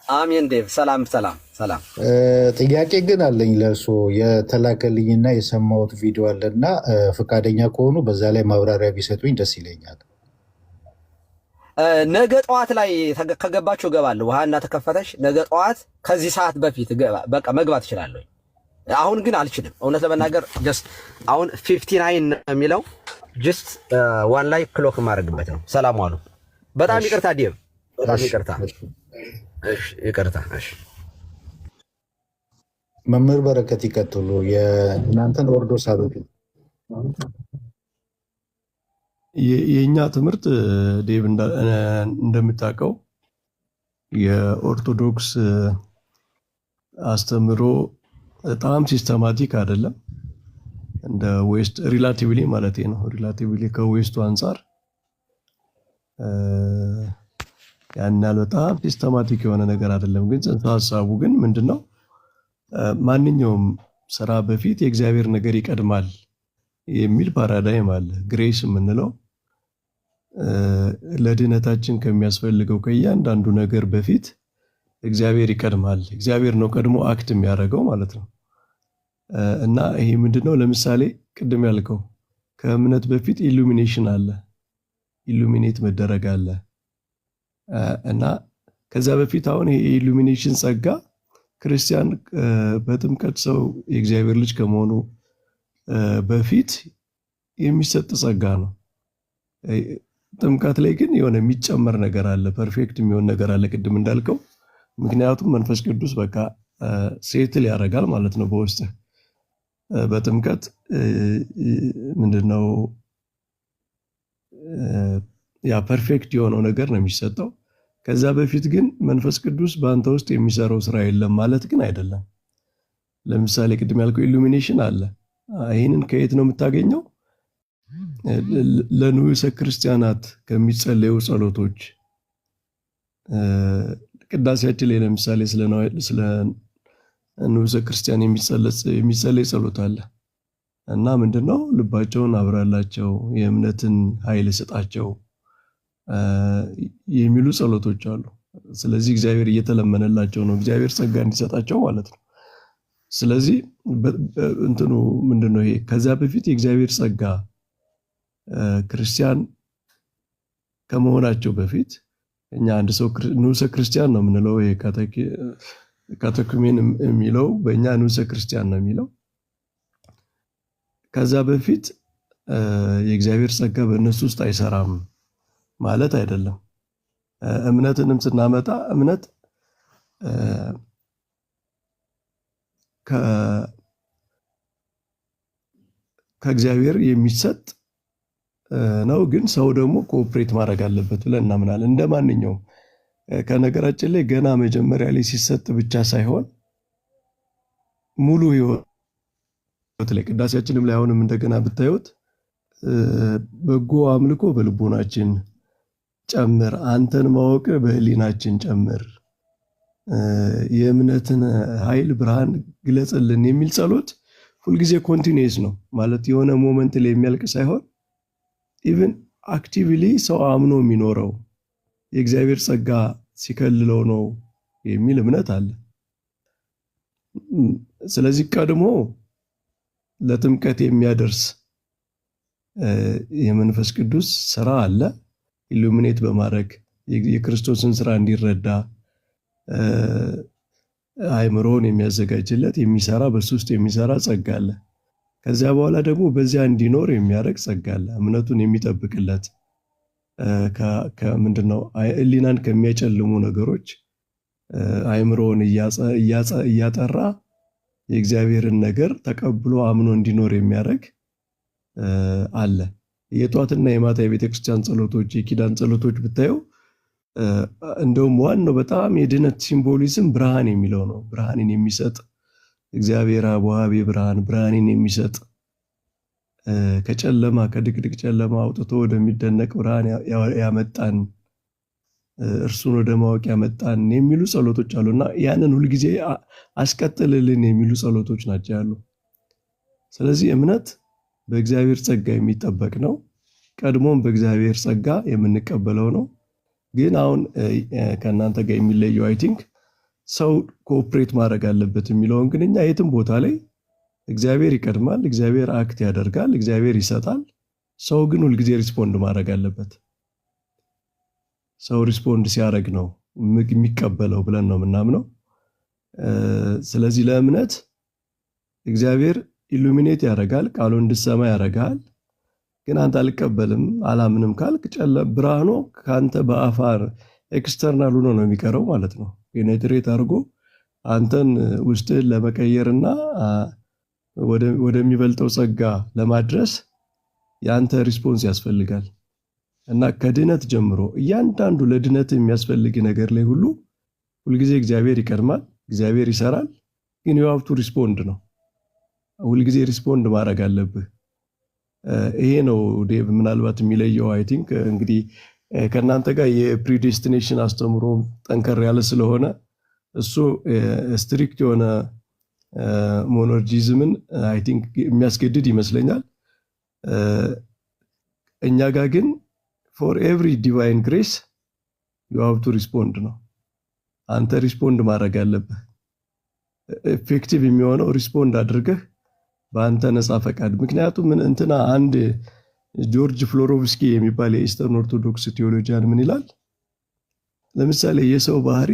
አሜን ዴቭ። ሰላም ሰላም ሰላም። ጥያቄ ግን አለኝ ለእርሶ። የተላከልኝና የሰማሁት ቪዲዮ አለና ፈቃደኛ ከሆኑ በዛ ላይ ማብራሪያ ቢሰጡኝ ደስ ይለኛል። ነገ ጠዋት ላይ ከገባችሁ እገባለሁ። ውሃና ተከፈተሽ ነገ ጠዋት ከዚህ ሰዓት በፊት በቃ መግባት እችላለሁ። አሁን ግን አልችልም። እውነት ለመናገር ጀስት አሁን 59 የሚለው ጀስት ዋን ላይ ክሎክ የማደርግበት ነው። ሰላም ዋሉ። በጣም ይቅርታ ዴቭ፣ በጣም ይቅርታ። እሺ ይቅርታ። እሺ መምህር በረከት ይቀጥሉ። የእናንተን ኦርዶስ አሉት። የእኛ ትምህርት ዴቭ እንደምታውቀው የኦርቶዶክስ አስተምሮ በጣም ሲስተማቲክ አይደለም። እንደ ዌስት ሪላቲቭሊ ማለት ነው። ሪላቲቭሊ ከዌስቱ አንጻር ያን ያህል በጣም ሲስተማቲክ የሆነ ነገር አይደለም። ግን ጽንሰ ሀሳቡ ግን ምንድነው? ማንኛውም ስራ በፊት የእግዚአብሔር ነገር ይቀድማል የሚል ፓራዳይም አለ። ግሬስ የምንለው ለድህነታችን ከሚያስፈልገው ከእያንዳንዱ ነገር በፊት እግዚአብሔር ይቀድማል። እግዚአብሔር ነው ቀድሞ አክት የሚያደርገው ማለት ነው። እና ይሄ ምንድነው? ለምሳሌ ቅድም ያልከው ከእምነት በፊት ኢሉሚኔሽን አለ፣ ኢሉሚኔት መደረግ አለ። እና ከዛ በፊት አሁን ይሄ ኢሉሚኔሽን ጸጋ ክርስቲያን በጥምቀት ሰው የእግዚአብሔር ልጅ ከመሆኑ በፊት የሚሰጥ ጸጋ ነው። ጥምቀት ላይ ግን የሆነ የሚጨመር ነገር አለ፣ ፐርፌክት የሚሆን ነገር አለ ቅድም እንዳልከው። ምክንያቱም መንፈስ ቅዱስ በቃ ሴትል ያደርጋል ማለት ነው በውስጥ በጥምቀት ምንድነው ያ ፐርፌክት የሆነው ነገር ነው የሚሰጠው። ከዛ በፊት ግን መንፈስ ቅዱስ በአንተ ውስጥ የሚሰራው ስራ የለም ማለት ግን አይደለም። ለምሳሌ ቅድም ያልከው ኢሉሚኔሽን አለ። ይህንን ከየት ነው የምታገኘው? ለንዑሰ ክርስቲያናት ከሚጸለዩ ጸሎቶች ቅዳሴያችን ላይ ለምሳሌ ስለ ንዑሰ ክርስቲያን የሚጸለይ ጸሎት አለ እና ምንድነው? ልባቸውን አብራላቸው፣ የእምነትን ኃይል ስጣቸው የሚሉ ጸሎቶች አሉ። ስለዚህ እግዚአብሔር እየተለመነላቸው ነው፣ እግዚአብሔር ጸጋ እንዲሰጣቸው ማለት ነው። ስለዚህ እንትኑ ምንድነው? ይሄ ከዛ በፊት የእግዚአብሔር ጸጋ ክርስቲያን ከመሆናቸው በፊት እኛ አንድ ሰው ንዑሰ ክርስቲያን ነው የምንለው። ይሄ ካቴኩሜን የሚለው በእኛ ንዑሰ ክርስቲያን ነው የሚለው። ከዛ በፊት የእግዚአብሔር ጸጋ በእነሱ ውስጥ አይሰራም ማለት አይደለም። እምነትንም ስናመጣ እምነት ከእግዚአብሔር የሚሰጥ ነው። ግን ሰው ደግሞ ኮኦፕሬት ማድረግ አለበት ብለን እናምናለን። እንደ ማንኛውም ከነገራችን ላይ ገና መጀመሪያ ላይ ሲሰጥ ብቻ ሳይሆን ሙሉ ህይወት ላይ ቅዳሴያችንም ላይ አሁንም እንደገና ብታዩት በጎ አምልኮ በልቦናችን ጨምር፣ አንተን ማወቅ በህሊናችን ጨምር፣ የእምነትን ኃይል ብርሃን ግለጽልን የሚል ጸሎት ሁልጊዜ ኮንቲኒየስ ነው ማለት የሆነ ሞመንት ላይ የሚያልቅ ሳይሆን ኢቭን አክቲቭሊ ሰው አምኖ የሚኖረው የእግዚአብሔር ጸጋ ሲከልለው ነው የሚል እምነት አለ። ስለዚህ ቀድሞ ለጥምቀት የሚያደርስ የመንፈስ ቅዱስ ስራ አለ። ኢሉሚኔት በማድረግ የክርስቶስን ስራ እንዲረዳ አእምሮውን የሚያዘጋጅለት የሚሰራ በሱ ውስጥ የሚሰራ ጸጋ አለ። ከዚያ በኋላ ደግሞ በዚያ እንዲኖር የሚያደርግ ጸጋ አለ። እምነቱን የሚጠብቅለት ከምንድነው ሕሊናን ከሚያጨልሙ ነገሮች አእምሮውን እያጠራ የእግዚአብሔርን ነገር ተቀብሎ አምኖ እንዲኖር የሚያደርግ አለ። የጧትና የማታ የቤተክርስቲያን ጸሎቶች፣ የኪዳን ጸሎቶች ብታየው እንደውም ዋናው በጣም የድነት ሲምቦሊዝም ብርሃን የሚለው ነው። ብርሃንን የሚሰጥ እግዚአብሔር አብ ወሀቤ ብርሃን፣ ብርሃንን የሚሰጥ ከጨለማ ከድቅድቅ ጨለማ አውጥቶ ወደሚደነቅ ብርሃን ያመጣን እርሱን ወደ ማወቅ ያመጣን የሚሉ ጸሎቶች አሉና ያንን ሁልጊዜ አስቀጥልልን የሚሉ ጸሎቶች ናቸው ያሉ። ስለዚህ እምነት በእግዚአብሔር ጸጋ የሚጠበቅ ነው። ቀድሞም በእግዚአብሔር ጸጋ የምንቀበለው ነው። ግን አሁን ከእናንተ ጋር የሚለየው አይ ቲንክ ሰው ኮኦፕሬት ማድረግ አለበት የሚለውን ግን እኛ የትም ቦታ ላይ እግዚአብሔር ይቀድማል፣ እግዚአብሔር አክት ያደርጋል፣ እግዚአብሔር ይሰጣል። ሰው ግን ሁልጊዜ ሪስፖንድ ማድረግ አለበት። ሰው ሪስፖንድ ሲያደርግ ነው የሚቀበለው ብለን ነው የምናምነው። ስለዚህ ለእምነት እግዚአብሔር ኢሉሚኔት ያደርጋል፣ ቃሉ እንድሰማ ያደርጋል። ግን አንተ አልቀበልም አላምንም ካልክ ብርሃኑ ከአንተ በአፋር ኤክስተርናል ሆኖ ነው የሚቀረው ማለት ነው። ፔኔትሬት አድርጎ አንተን ውስጥህን ለመቀየርና ወደሚበልጠው ጸጋ ለማድረስ የአንተ ሪስፖንስ ያስፈልጋል። እና ከድነት ጀምሮ እያንዳንዱ ለድነት የሚያስፈልግ ነገር ላይ ሁሉ ሁልጊዜ እግዚአብሔር ይቀድማል፣ እግዚአብሔር ይሰራል። ግን you have to respond ነው። ሁልጊዜ ሪስፖንድ ማድረግ አለብህ። ይሄ ነው ዴቭ ምናልባት የሚለየው። አይ ቲንክ እንግዲህ ከእናንተ ጋር የፕሪዴስቲኔሽን አስተምሮ ጠንከር ያለ ስለሆነ እሱ ስትሪክት የሆነ ሞኖርጂዝምን አይ ቲንክ የሚያስገድድ ይመስለኛል። እኛ ጋር ግን ፎር ኤቭሪ ዲቫይን ግሬስ ዩ ሃቭ ቱ ሪስፖንድ ነው። አንተ ሪስፖንድ ማድረግ አለብህ። ኤፌክቲቭ የሚሆነው ሪስፖንድ አድርገህ በአንተ ነፃ ፈቃድ። ምክንያቱም እንትና አንድ ጆርጅ ፍሎሮቭስኪ የሚባል የኢስተርን ኦርቶዶክስ ቴዎሎጂያን ምን ይላል? ለምሳሌ የሰው ባህሪ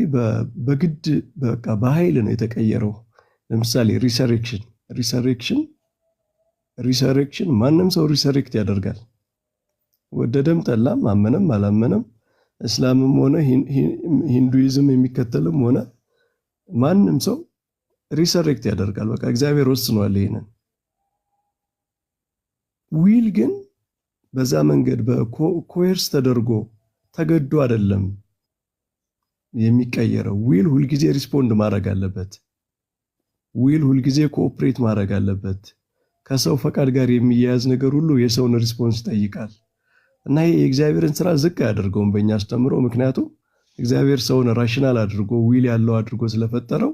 በግድ በቃ በኃይል ነው የተቀየረው። ለምሳሌ ሪሰሬክሽን ማንም ሰው ሪሰሬክት ያደርጋል። ወደደም ጠላም፣ አመነም አላመነም፣ እስላምም ሆነ ሂንዱይዝም የሚከተልም ሆነ ማንም ሰው ሪሰሬክት ያደርጋል። በቃ እግዚአብሔር ወስኗል ይሄንን። ዊል ግን በዛ መንገድ በኮየርስ ተደርጎ ተገዶ አይደለም የሚቀየረው። ዊል ሁልጊዜ ሪስፖንድ ማድረግ አለበት። ዊል ሁልጊዜ ኮኦፕሬት ማድረግ አለበት። ከሰው ፈቃድ ጋር የሚያያዝ ነገር ሁሉ የሰውን ሪስፖንስ ይጠይቃል እና ይሄ የእግዚአብሔርን ስራ ዝቅ አያደርገውም በእኛ አስተምሮ። ምክንያቱም እግዚአብሔር ሰውን ራሽናል አድርጎ ዊል ያለው አድርጎ ስለፈጠረው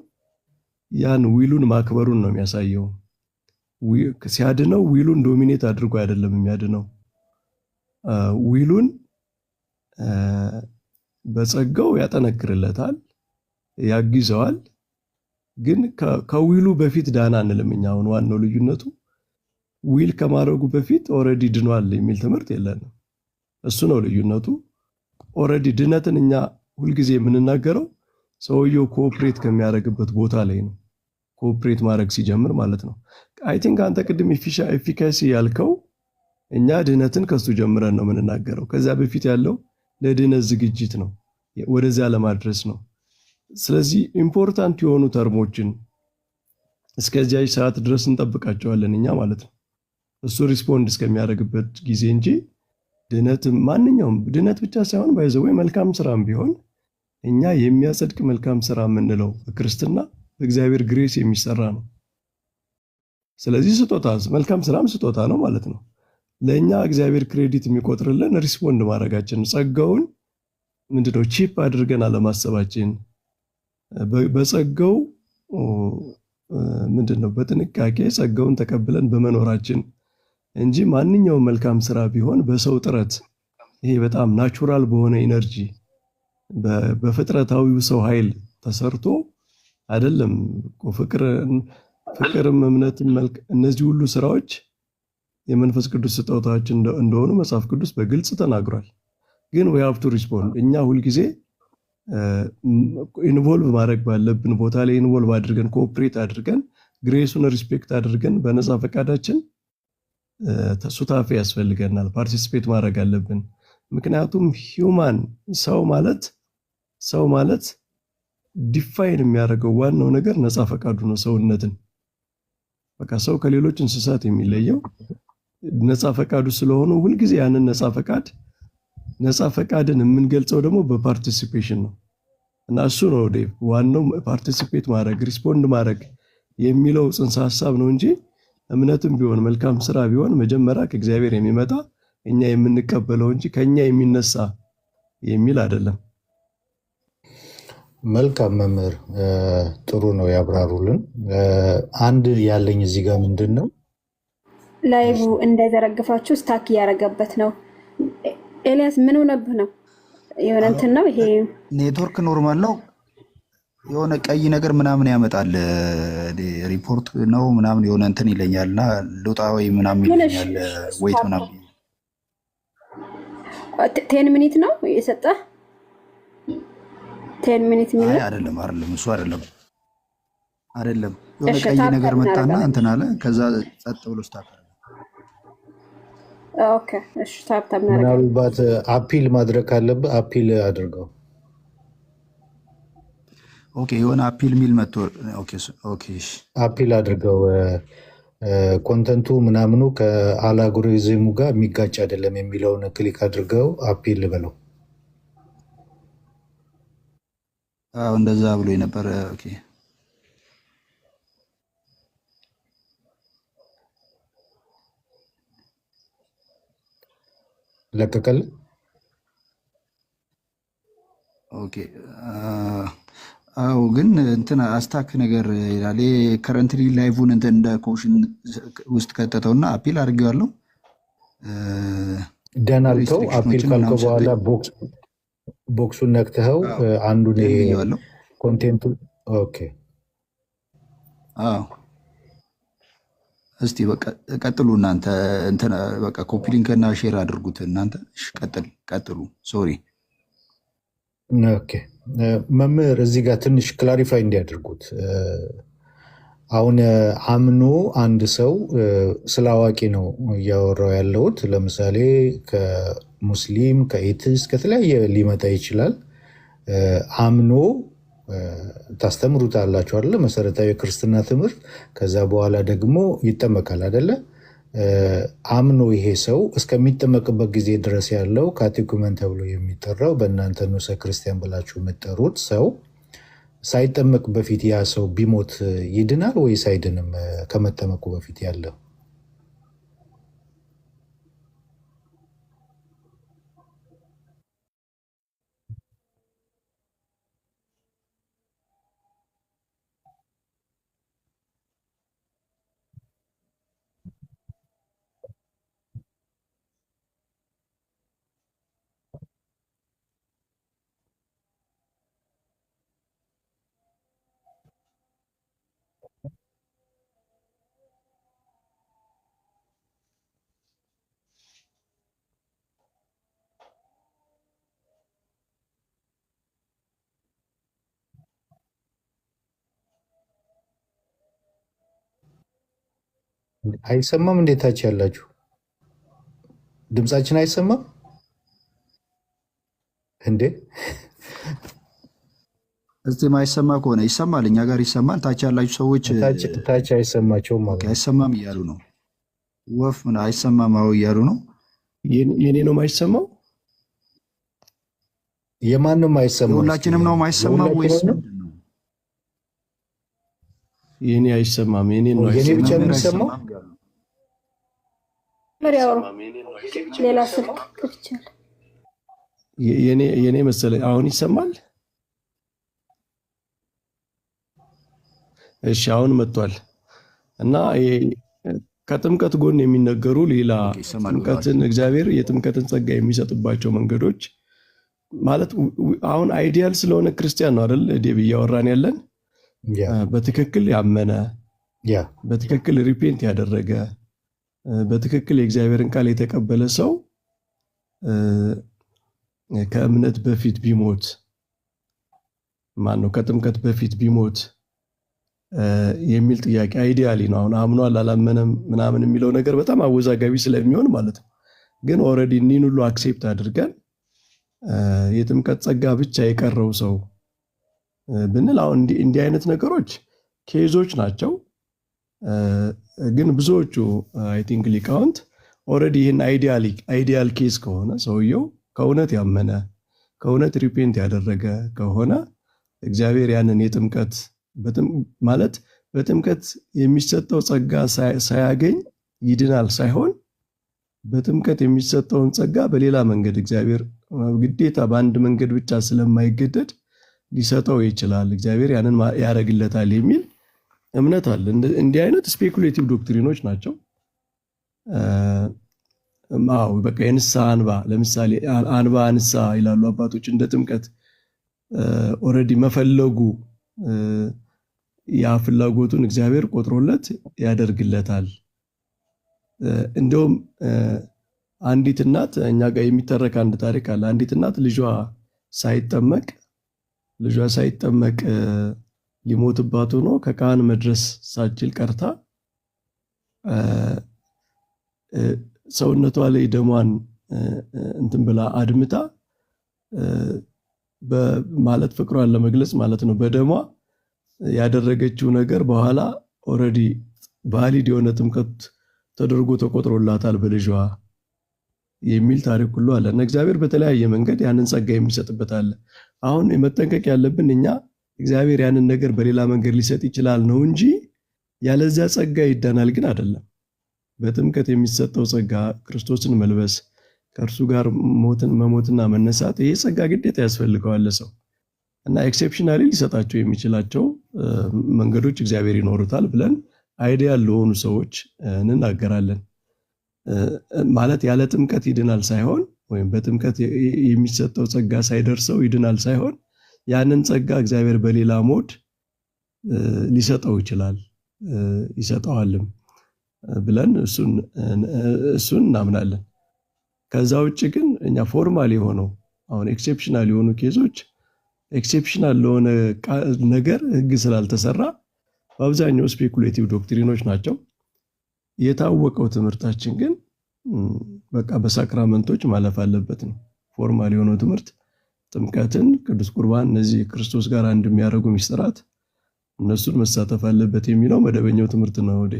ያን ዊሉን ማክበሩን ነው የሚያሳየው። ሲያድነው ዊሉን ዶሚኔት አድርጎ አይደለም የሚያድነው። ዊሉን በጸጋው ያጠነክርለታል፣ ያግዘዋል። ግን ከዊሉ በፊት ዳና አንልም እኛ። አሁን ዋናው ልዩነቱ ዊል ከማድረጉ በፊት ኦልሬዲ ድኗል የሚል ትምህርት የለንም። እሱ ነው ልዩነቱ። ኦልሬዲ ድነትን እኛ ሁልጊዜ የምንናገረው ሰውየው ኮኦፕሬት ከሚያደርግበት ቦታ ላይ ነው። ኮኦፕሬት ማድረግ ሲጀምር ማለት ነው። አይ ቲንክ አንተ ቅድም ኤፊካሲ ያልከው እኛ ድህነትን ከሱ ጀምረን ነው የምንናገረው። ከዛ በፊት ያለው ለድህነት ዝግጅት ነው፣ ወደዚያ ለማድረስ ነው። ስለዚህ ኢምፖርታንት የሆኑ ተርሞችን እስከዚያ ሰዓት ድረስ እንጠብቃቸዋለን እኛ ማለት ነው፣ እሱ ሪስፖንድ እስከሚያደርግበት ጊዜ እንጂ ድህነት ማንኛውም ድህነት ብቻ ሳይሆን ባይዘው መልካም ስራም ቢሆን እኛ የሚያጸድቅ መልካም ስራ የምንለው በክርስትና በእግዚአብሔር ግሬስ የሚሰራ ነው። ስለዚህ ስጦታ መልካም ስራም ስጦታ ነው ማለት ነው። ለእኛ እግዚአብሔር ክሬዲት የሚቆጥርልን ሪስፖንድ ማድረጋችን፣ ጸጋውን ምንድነው ቺፕ አድርገን አለማሰባችን፣ በጸጋው ምንድነው በጥንቃቄ ጸጋውን ተቀብለን በመኖራችን እንጂ ማንኛውም መልካም ስራ ቢሆን በሰው ጥረት ይሄ በጣም ናቹራል በሆነ ኢነርጂ በፍጥረታዊው ሰው ኃይል ተሰርቶ አይደለም። ፍቅርም እምነትም እነዚህ ሁሉ ስራዎች የመንፈስ ቅዱስ ስጦታዎች እንደሆኑ መጽሐፍ ቅዱስ በግልጽ ተናግሯል። ግን we have to respond። እኛ ሁልጊዜ ኢንቮልቭ ማድረግ ባለብን ቦታ ላይ ኢንቮልቭ አድርገን ኮኦፕሬት አድርገን ግሬሱን ሪስፔክት አድርገን በነፃ ፈቃዳችን ሱታፌ ያስፈልገናል። ፓርቲሲፔት ማድረግ አለብን። ምክንያቱም ሂውማን ሰው ማለት ዲፋይን የሚያደርገው ዋናው ነገር ነፃ ፈቃዱ ነው። ሰውነትን በቃ ሰው ከሌሎች እንስሳት የሚለየው ነፃ ፈቃዱ ስለሆኑ ሁልጊዜ ያንን ነፃ ፈቃድን የምንገልጸው ደግሞ በፓርቲሲፔሽን ነው እና እሱ ነው ዋናው ፓርቲሲፔት ማድረግ ሪስፖንድ ማድረግ የሚለው ጽንሰ ሐሳብ ነው እንጂ እምነትም ቢሆን መልካም ስራ ቢሆን መጀመሪያ ከእግዚአብሔር የሚመጣ እኛ የምንቀበለው እንጂ ከኛ የሚነሳ የሚል አይደለም። መልካም መምህር፣ ጥሩ ነው ያብራሩልን። አንድ ያለኝ እዚህ ጋር ምንድን ነው ላይቭ እንዳይዘረግፋችሁ ስታክ እያደረገበት ነው። ኤልያስ ምን ሆነብህ ነው? የሆነ እንትን ነው ይሄ ኔትወርክ ኖርማል ነው። የሆነ ቀይ ነገር ምናምን ያመጣል። ሪፖርት ነው ምናምን የሆነ እንትን ይለኛል እና ልውጣ ወይ ምናምን ይለኛል። ወይት ምናምን 10 ሚኒት ነው የሰጠህ? 10 ሚኒት አይ አይደለም እሱ አይደለም። የሆነ ቀይ ነገር መጣና እንትን አለ። ከዛ ጸጥ ብሎ ስታከረ ኦኬ እሺ ታፕ ምናልባት አፒል ማድረግ ካለብህ አፒል አድርገው። ኦኬ የሆነ አፒል ሚል መጥቶ ኦኬ አፒል አድርገው። ኮንተንቱ ምናምኑ ከአልጎሪዝሙ ጋር የሚጋጭ አይደለም የሚለውን ክሊክ አድርገው አፒል በለው። እንደዛ ብሎ የነበረ ኦኬ ለቀቀል። ኦኬ አዎ ግን እንትን አስታክ ነገር ይላል። ከረንትሊ ላይቭን እንትን እንደ ኮሽን ውስጥ ከተተውና አፒል አድርጌዋለሁ። ደህና አልከው። አፒል ካልከው በኋላ ቦክሱን ነክተኸው አንዱን ኮንቴንቱ ኦኬ። አዎ እስቲ በቃ ቀጥሉ እናንተ እንትን በቃ ኮፒ ሊንክ እና ሼር አድርጉት እናንተ። እሺ ቀጥሉ። ሶሪ ኦኬ መምህር እዚህ ጋር ትንሽ ክላሪፋይ እንዲያደርጉት። አሁን አምኖ አንድ ሰው ስለ አዋቂ ነው እያወራው ያለሁት። ለምሳሌ ከሙስሊም ከኤትስ ከተለያየ ሊመጣ ይችላል። አምኖ ታስተምሩታላችሁ አይደለ? መሰረታዊ ክርስትና ትምህርት። ከዛ በኋላ ደግሞ ይጠመቃል አይደለ? አምኖ ይሄ ሰው እስከሚጠመቅበት ጊዜ ድረስ ያለው ካቴኩመን ተብሎ የሚጠራው በእናንተ ንዑሰ ክርስቲያን ብላችሁ የምትጠሩት ሰው ሳይጠመቅ በፊት ያ ሰው ቢሞት ይድናል ወይስ አይድንም? ከመጠመቁ በፊት ያለው አይሰማም? እንዴታች ያላችሁ ድምፃችን አይሰማም እንዴ? እስቲ ማይሰማ ከሆነ ይሰማል፣ እኛ ጋር ይሰማል። ታች ያላችሁ ሰዎች ታች አይሰማቸውም ማለት አይሰማም እያሉ ነው። ወፍ ምን አይሰማም እያሉ ነው። የኔ ነው ማይሰማው? የማንም አይሰማው? ሁላችንም ነው ማይሰማው ወይስ የኔ አይሰማም? የኔ ነው የኔ ብቻ ነው የሚሰማው? ሌላ ስልክ ክፍቻል። የኔ መሰለኝ አሁን ይሰማል። እሺ አሁን መጥቷል። እና ከጥምቀት ጎን የሚነገሩ ሌላ ጥምቀትን እግዚአብሔር የጥምቀትን ጸጋ የሚሰጥባቸው መንገዶች ማለት አሁን አይዲያል ስለሆነ ክርስቲያን ነው አይደል ዴብ እያወራን ያለን። በትክክል ያመነ በትክክል ሪፔንት ያደረገ በትክክል የእግዚአብሔርን ቃል የተቀበለ ሰው ከእምነት በፊት ቢሞት ማነው ከጥምቀት በፊት ቢሞት የሚል ጥያቄ አይዲያሊ ነው። አሁን አምኗል አላመነም ምናምን የሚለው ነገር በጣም አወዛጋቢ ስለሚሆን ማለት ነው። ግን ኦልሬዲ እኒህን ሁሉ አክሴፕት አድርገን የጥምቀት ጸጋ ብቻ የቀረው ሰው ብንል አሁን እንዲህ አይነት ነገሮች ኬዞች ናቸው። ግን ብዙዎቹ አይ ቲንክ ሊቃውንት ኦልሬዲ ይህን አይዲያል ኬስ ከሆነ ሰውየው ከእውነት ያመነ ከእውነት ሪፔንት ያደረገ ከሆነ እግዚአብሔር ያንን የጥምቀት ማለት በጥምቀት የሚሰጠው ጸጋ ሳያገኝ ይድናል ሳይሆን በጥምቀት የሚሰጠውን ጸጋ በሌላ መንገድ እግዚአብሔር ግዴታ በአንድ መንገድ ብቻ ስለማይገደድ ሊሰጠው ይችላል፣ እግዚአብሔር ያንን ያደርግለታል የሚል እምነት አለ። እንዲህ አይነት ስፔኩሌቲቭ ዶክትሪኖች ናቸው። በቃ የንስሐ አንባ ለምሳሌ አንባ ንስሐ ይላሉ አባቶች። እንደ ጥምቀት ኦልሬዲ መፈለጉ ያ ፍላጎቱን እግዚአብሔር ቆጥሮለት ያደርግለታል። እንደውም አንዲት እናት እኛ ጋር የሚተረክ አንድ ታሪክ አለ። አንዲት እናት ልጇ ሳይጠመቅ ሊሞትባት ሆኖ ከካህን መድረስ ሳትችል ቀርታ ሰውነቷ ላይ ደሟን እንትን ብላ አድምታ ማለት ፍቅሯን ለመግለጽ ማለት ነው በደሟ ያደረገችው ነገር በኋላ ኦልሬዲ ቫሊድ የሆነ ጥምቀት ተደርጎ ተቆጥሮላታል በልጇ የሚል ታሪክ ሁሉ አለ። እና እግዚአብሔር በተለያየ መንገድ ያንን ጸጋ የሚሰጥበት አለ። አሁን መጠንቀቅ ያለብን እኛ እግዚአብሔር ያንን ነገር በሌላ መንገድ ሊሰጥ ይችላል ነው እንጂ ያለዚያ ጸጋ ይዳናል ግን አይደለም። በጥምቀት የሚሰጠው ጸጋ ክርስቶስን መልበስ ከእርሱ ጋር መሞትና መነሳት፣ ይሄ ጸጋ ግዴታ ያስፈልገዋል ሰው እና ኤክሴፕሽናሊ ሊሰጣቸው የሚችላቸው መንገዶች እግዚአብሔር ይኖሩታል ብለን አይዲያል ለሆኑ ሰዎች እንናገራለን። ማለት ያለ ጥምቀት ይድናል ሳይሆን ወይም በጥምቀት የሚሰጠው ጸጋ ሳይደርሰው ይድናል ሳይሆን ያንን ጸጋ እግዚአብሔር በሌላ ሞድ ሊሰጠው ይችላል ይሰጠዋልም ብለን እሱን እናምናለን። ከዛ ውጭ ግን እኛ ፎርማል የሆነው አሁን ኤክሴፕሽናል የሆኑ ኬዞች ኤክሴፕሽናል ለሆነ ነገር ህግ ስላልተሰራ በአብዛኛው ስፔኩሌቲቭ ዶክትሪኖች ናቸው። የታወቀው ትምህርታችን ግን በቃ በሳክራመንቶች ማለፍ አለበት ነው። ፎርማል የሆነው ትምህርት ጥምቀትን፣ ቅዱስ ቁርባን፣ እነዚህ ክርስቶስ ጋር አንድ የሚያደርጉ ሚስጥራት እነሱን መሳተፍ አለበት የሚለው መደበኛው ትምህርት ነው። ወደ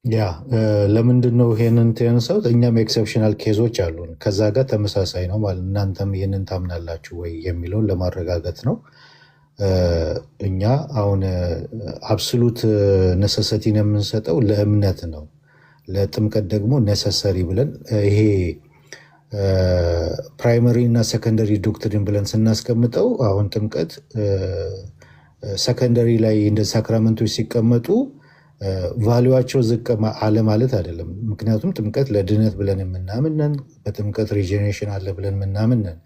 ያ ለምንድን ነው ይሄንን ተነሳው? እኛም ኤክሰፕሽናል ኬዞች አሉን ከዛ ጋር ተመሳሳይ ነው ማለት እናንተም ይሄንን ታምናላችሁ ወይ የሚለውን ለማረጋገጥ ነው። እኛ አሁን አብሶሉት ነሰሰቲን የምንሰጠው ለእምነት ነው። ለጥምቀት ደግሞ ነሰሰሪ ብለን ይሄ ፕራይመሪ እና ሰከንደሪ ዶክትሪን ብለን ስናስቀምጠው አሁን ጥምቀት ሰከንደሪ ላይ እንደ ሳክራመንቶች ሲቀመጡ ቫሊዋቸው ዝቅ አለ ማለት አይደለም። ምክንያቱም ጥምቀት ለድነት ብለን የምናምነን በጥምቀት ሪጀኔሬሽን አለ ብለን የምናምነን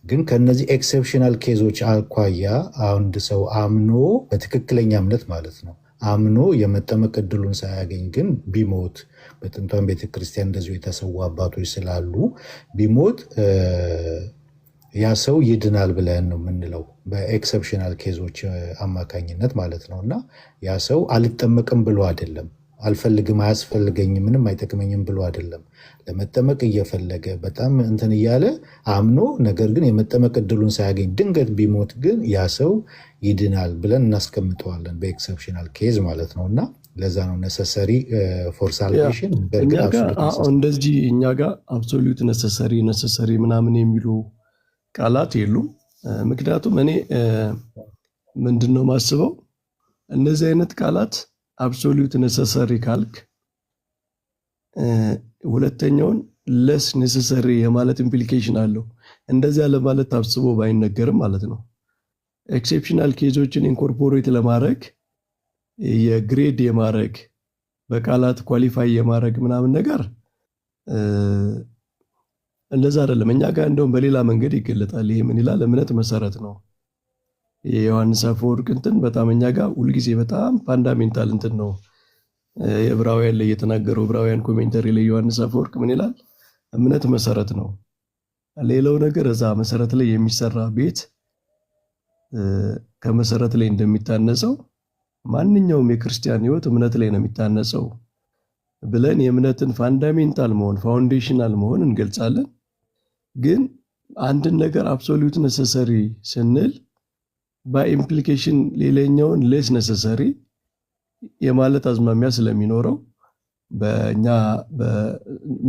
ግን ከነዚህ ኤክሰፕሽናል ኬዞች አኳያ አንድ ሰው አምኖ በትክክለኛ እምነት ማለት ነው አምኖ የመጠመቅ እድሉን ሳያገኝ ግን ቢሞት በጥንቷን ቤተክርስቲያን እንደዚሁ የተሰዉ አባቶች ስላሉ ቢሞት ያ ሰው ይድናል ብለን ነው የምንለው በኤክሰፕሽናል ኬዞች አማካኝነት ማለት ነው። እና ያ ሰው አልጠመቅም ብሎ አይደለም፣ አልፈልግም፣ አያስፈልገኝም፣ ምንም አይጠቅመኝም ብሎ አይደለም። ለመጠመቅ እየፈለገ በጣም እንትን እያለ አምኖ ነገር ግን የመጠመቅ እድሉን ሳያገኝ ድንገት ቢሞት ግን ያ ሰው ይድናል ብለን እናስቀምጠዋለን በኤክሰፕሽናል ኬዝ ማለት ነው። እና ለዛ ነው ነሰሰሪ ፎር ሳልቬሽን። እንደዚህ እኛ ጋር አብሶሉት ነሰሰሪ ምናምን የሚሉ ቃላት የሉም። ምክንያቱም እኔ ምንድነው ማስበው እነዚህ አይነት ቃላት አብሶሉት ነሰሰሪ ካልክ ሁለተኛውን ለስ ኔሰሰሪ የማለት ኢምፕሊኬሽን አለው። እንደዚያ ለማለት ታስቦ ባይነገርም ማለት ነው። ኤክሴፕሽናል ኬዞችን ኢንኮርፖሬት ለማድረግ የግሬድ የማድረግ በቃላት ኳሊፋይ የማድረግ ምናምን ነገር እንደዛ አይደለም። እኛ ጋር እንደውም በሌላ መንገድ ይገለጣል። ይሄ ምን ይላል? እምነት መሰረት ነው። የዮሐንስ አፈወርቅ እንትን በጣም እኛ ጋር ሁልጊዜ በጣም ፋንዳሜንታል እንትን ነው። የዕብራውያን ላይ የተናገረው ዕብራውያን ኮሜንተሪ ላይ ዮሐንስ አፈወርቅ ምን ይላል? እምነት መሰረት ነው። ሌላው ነገር እዛ መሰረት ላይ የሚሰራ ቤት ከመሰረት ላይ እንደሚታነጸው ማንኛውም የክርስቲያን ሕይወት እምነት ላይ ነው የሚታነጸው ብለን የእምነትን ፋንዳሜንታል መሆን ፋውንዴሽናል መሆን እንገልጻለን። ግን አንድን ነገር አብሶሉት ነሰሰሪ ስንል በኢምፕሊኬሽን ሌላኛውን ሌስ ነሰሰሪ የማለት አዝማሚያ ስለሚኖረው በእኛ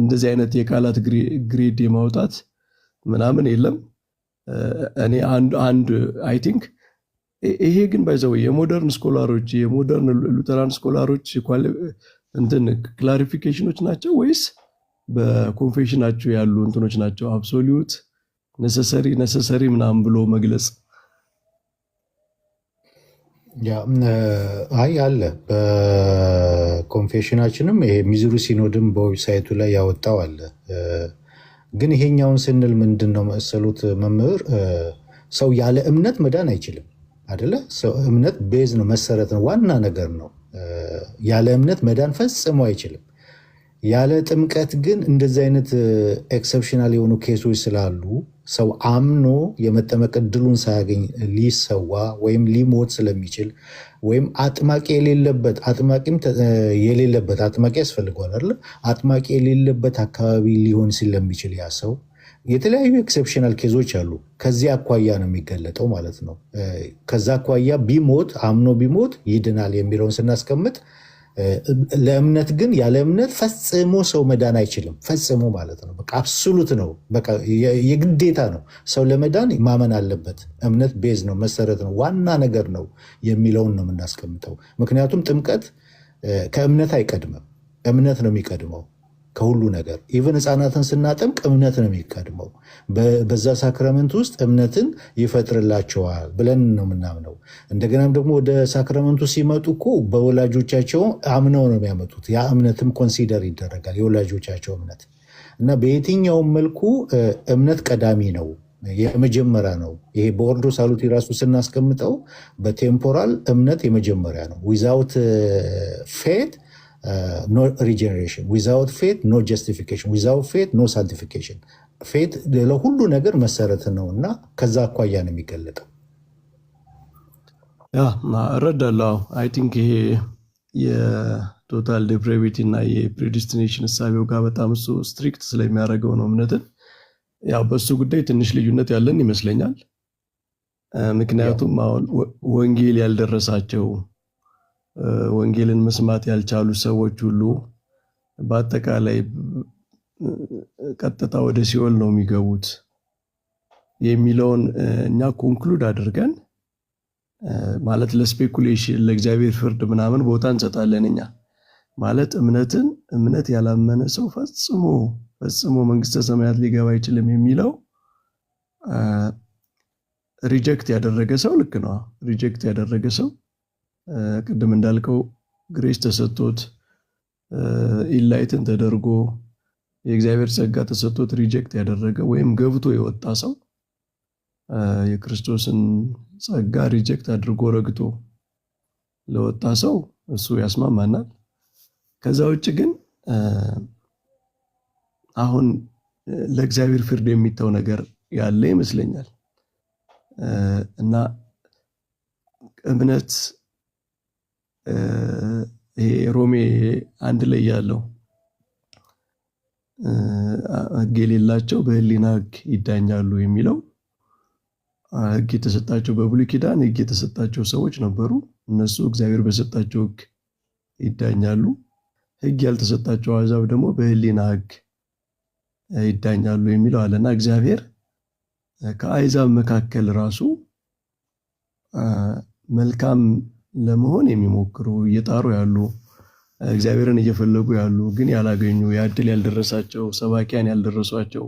እንደዚህ አይነት የቃላት ግሬድ የማውጣት ምናምን የለም። እኔ አንድ አይ ቲንክ ይሄ ግን ባይዘው የሞደርን ስኮላሮች የሞደርን ሉተራን ስኮላሮች እንትን ክላሪፊኬሽኖች ናቸው ወይስ በኮንፌሽናቸው ያሉ እንትኖች ናቸው? አብሶሉት ነሰሰሪ ምናምን ብሎ መግለጽ አይ አለ። በኮንፌሽናችንም ይሄ ሚዙሪ ሲኖድም በዌብሳይቱ ላይ ያወጣው አለ። ግን ይሄኛውን ስንል ምንድን ነው መሰሉት መምህር፣ ሰው ያለ እምነት መዳን አይችልም አደለ? ሰው እምነት ቤዝ ነው፣ መሰረት ነው፣ ዋና ነገር ነው። ያለ እምነት መዳን ፈጽሞ አይችልም። ያለ ጥምቀት ግን እንደዚህ አይነት ኤክሰፕሽናል የሆኑ ኬሶች ስላሉ ሰው አምኖ የመጠመቅ እድሉን ሳያገኝ ሊሰዋ ወይም ሊሞት ስለሚችል ወይም አጥማቂ የሌለበት አጥማቂ ያስፈልገዋል አይደል? አጥማቂ የሌለበት አካባቢ ሊሆን ስለሚችል ያ ሰው የተለያዩ ኤክሰፕሽናል ኬዞች አሉ። ከዚህ አኳያ ነው የሚገለጠው ማለት ነው። ከዛ አኳያ ቢሞት አምኖ ቢሞት ይድናል የሚለውን ስናስቀምጥ፣ ለእምነት ግን ያለ እምነት ፈጽሞ ሰው መዳን አይችልም። ፈጽሞ ማለት ነው። በቃ አብሶሉት ነው። በቃ የግዴታ ነው። ሰው ለመዳን ማመን አለበት። እምነት ቤዝ ነው፣ መሰረት ነው፣ ዋና ነገር ነው የሚለውን ነው የምናስቀምጠው። ምክንያቱም ጥምቀት ከእምነት አይቀድምም። እምነት ነው የሚቀድመው ከሁሉ ነገር። ኢቨን ሕፃናትን ስናጠምቅ እምነት ነው የሚቀድመው። በዛ ሳክራመንት ውስጥ እምነትን ይፈጥርላቸዋል ብለን ነው የምናምነው። እንደገናም ደግሞ ወደ ሳክራመንቱ ሲመጡ እኮ በወላጆቻቸው አምነው ነው የሚያመጡት። ያ እምነትም ኮንሲደር ይደረጋል፣ የወላጆቻቸው እምነት እና በየትኛውም መልኩ እምነት ቀዳሚ ነው፣ የመጀመሪያ ነው። ይሄ በኦርዶ ሳሉቲ ራሱ ስናስቀምጠው በቴምፖራል እምነት የመጀመሪያ ነው። ዊዛውት ፌት no regeneration, without faith no justification, without faith no sanctification. ፌት ለሁሉ ነገር መሰረት ነው እና ከዛ አኳያ ነው የሚገለጠው። እረዳለሁ። አይ ቲንክ ይሄ የቶታል ዴፕሬቪቲ እና የፕሬዲስቲኔሽን እሳቤው ጋር በጣም እሱ ስትሪክት ስለሚያደርገው ነው እምነትን። ያው በሱ ጉዳይ ትንሽ ልዩነት ያለን ይመስለኛል። ምክንያቱም አሁን ወንጌል ያልደረሳቸው ወንጌልን መስማት ያልቻሉ ሰዎች ሁሉ በአጠቃላይ ቀጥታ ወደ ሲኦል ነው የሚገቡት የሚለውን እኛ ኮንክሉድ አድርገን ማለት ለስፔኩሌሽን ለእግዚአብሔር ፍርድ ምናምን ቦታ እንሰጣለን። እኛ ማለት እምነት ያላመነ ሰው ፈጽሞ መንግስተ ሰማያት ሊገባ አይችልም የሚለው ሪጀክት ያደረገ ሰው ልክ ነው። ሪጀክት ያደረገ ሰው ቅድም እንዳልከው ግሬስ ተሰጥቶት ኢንላይትን ተደርጎ የእግዚአብሔር ጸጋ ተሰጥቶት ሪጀክት ያደረገ ወይም ገብቶ የወጣ ሰው የክርስቶስን ጸጋ ሪጀክት አድርጎ ረግጦ ለወጣ ሰው እሱ ያስማማናል። ከዛ ውጭ ግን አሁን ለእግዚአብሔር ፍርድ የሚተው ነገር ያለ ይመስለኛል እና እምነት ይሄ ሮሜ 1 ላይ ያለው ሕግ የሌላቸው በሕሊና ሕግ ይዳኛሉ የሚለው ሕግ የተሰጣቸው በብሉይ ኪዳን ሕግ የተሰጣቸው ሰዎች ነበሩ። እነሱ እግዚአብሔር በሰጣቸው ሕግ ይዳኛሉ። ሕግ ያልተሰጣቸው አሕዛብ ደግሞ በሕሊና ሕግ ይዳኛሉ የሚለው አለና እግዚአብሔር ከአሕዛብ መካከል ራሱ መልካም ለመሆን የሚሞክሩ እየጣሩ ያሉ እግዚአብሔርን እየፈለጉ ያሉ ግን ያላገኙ ያድል ያልደረሳቸው ሰባኪያን ያልደረሷቸው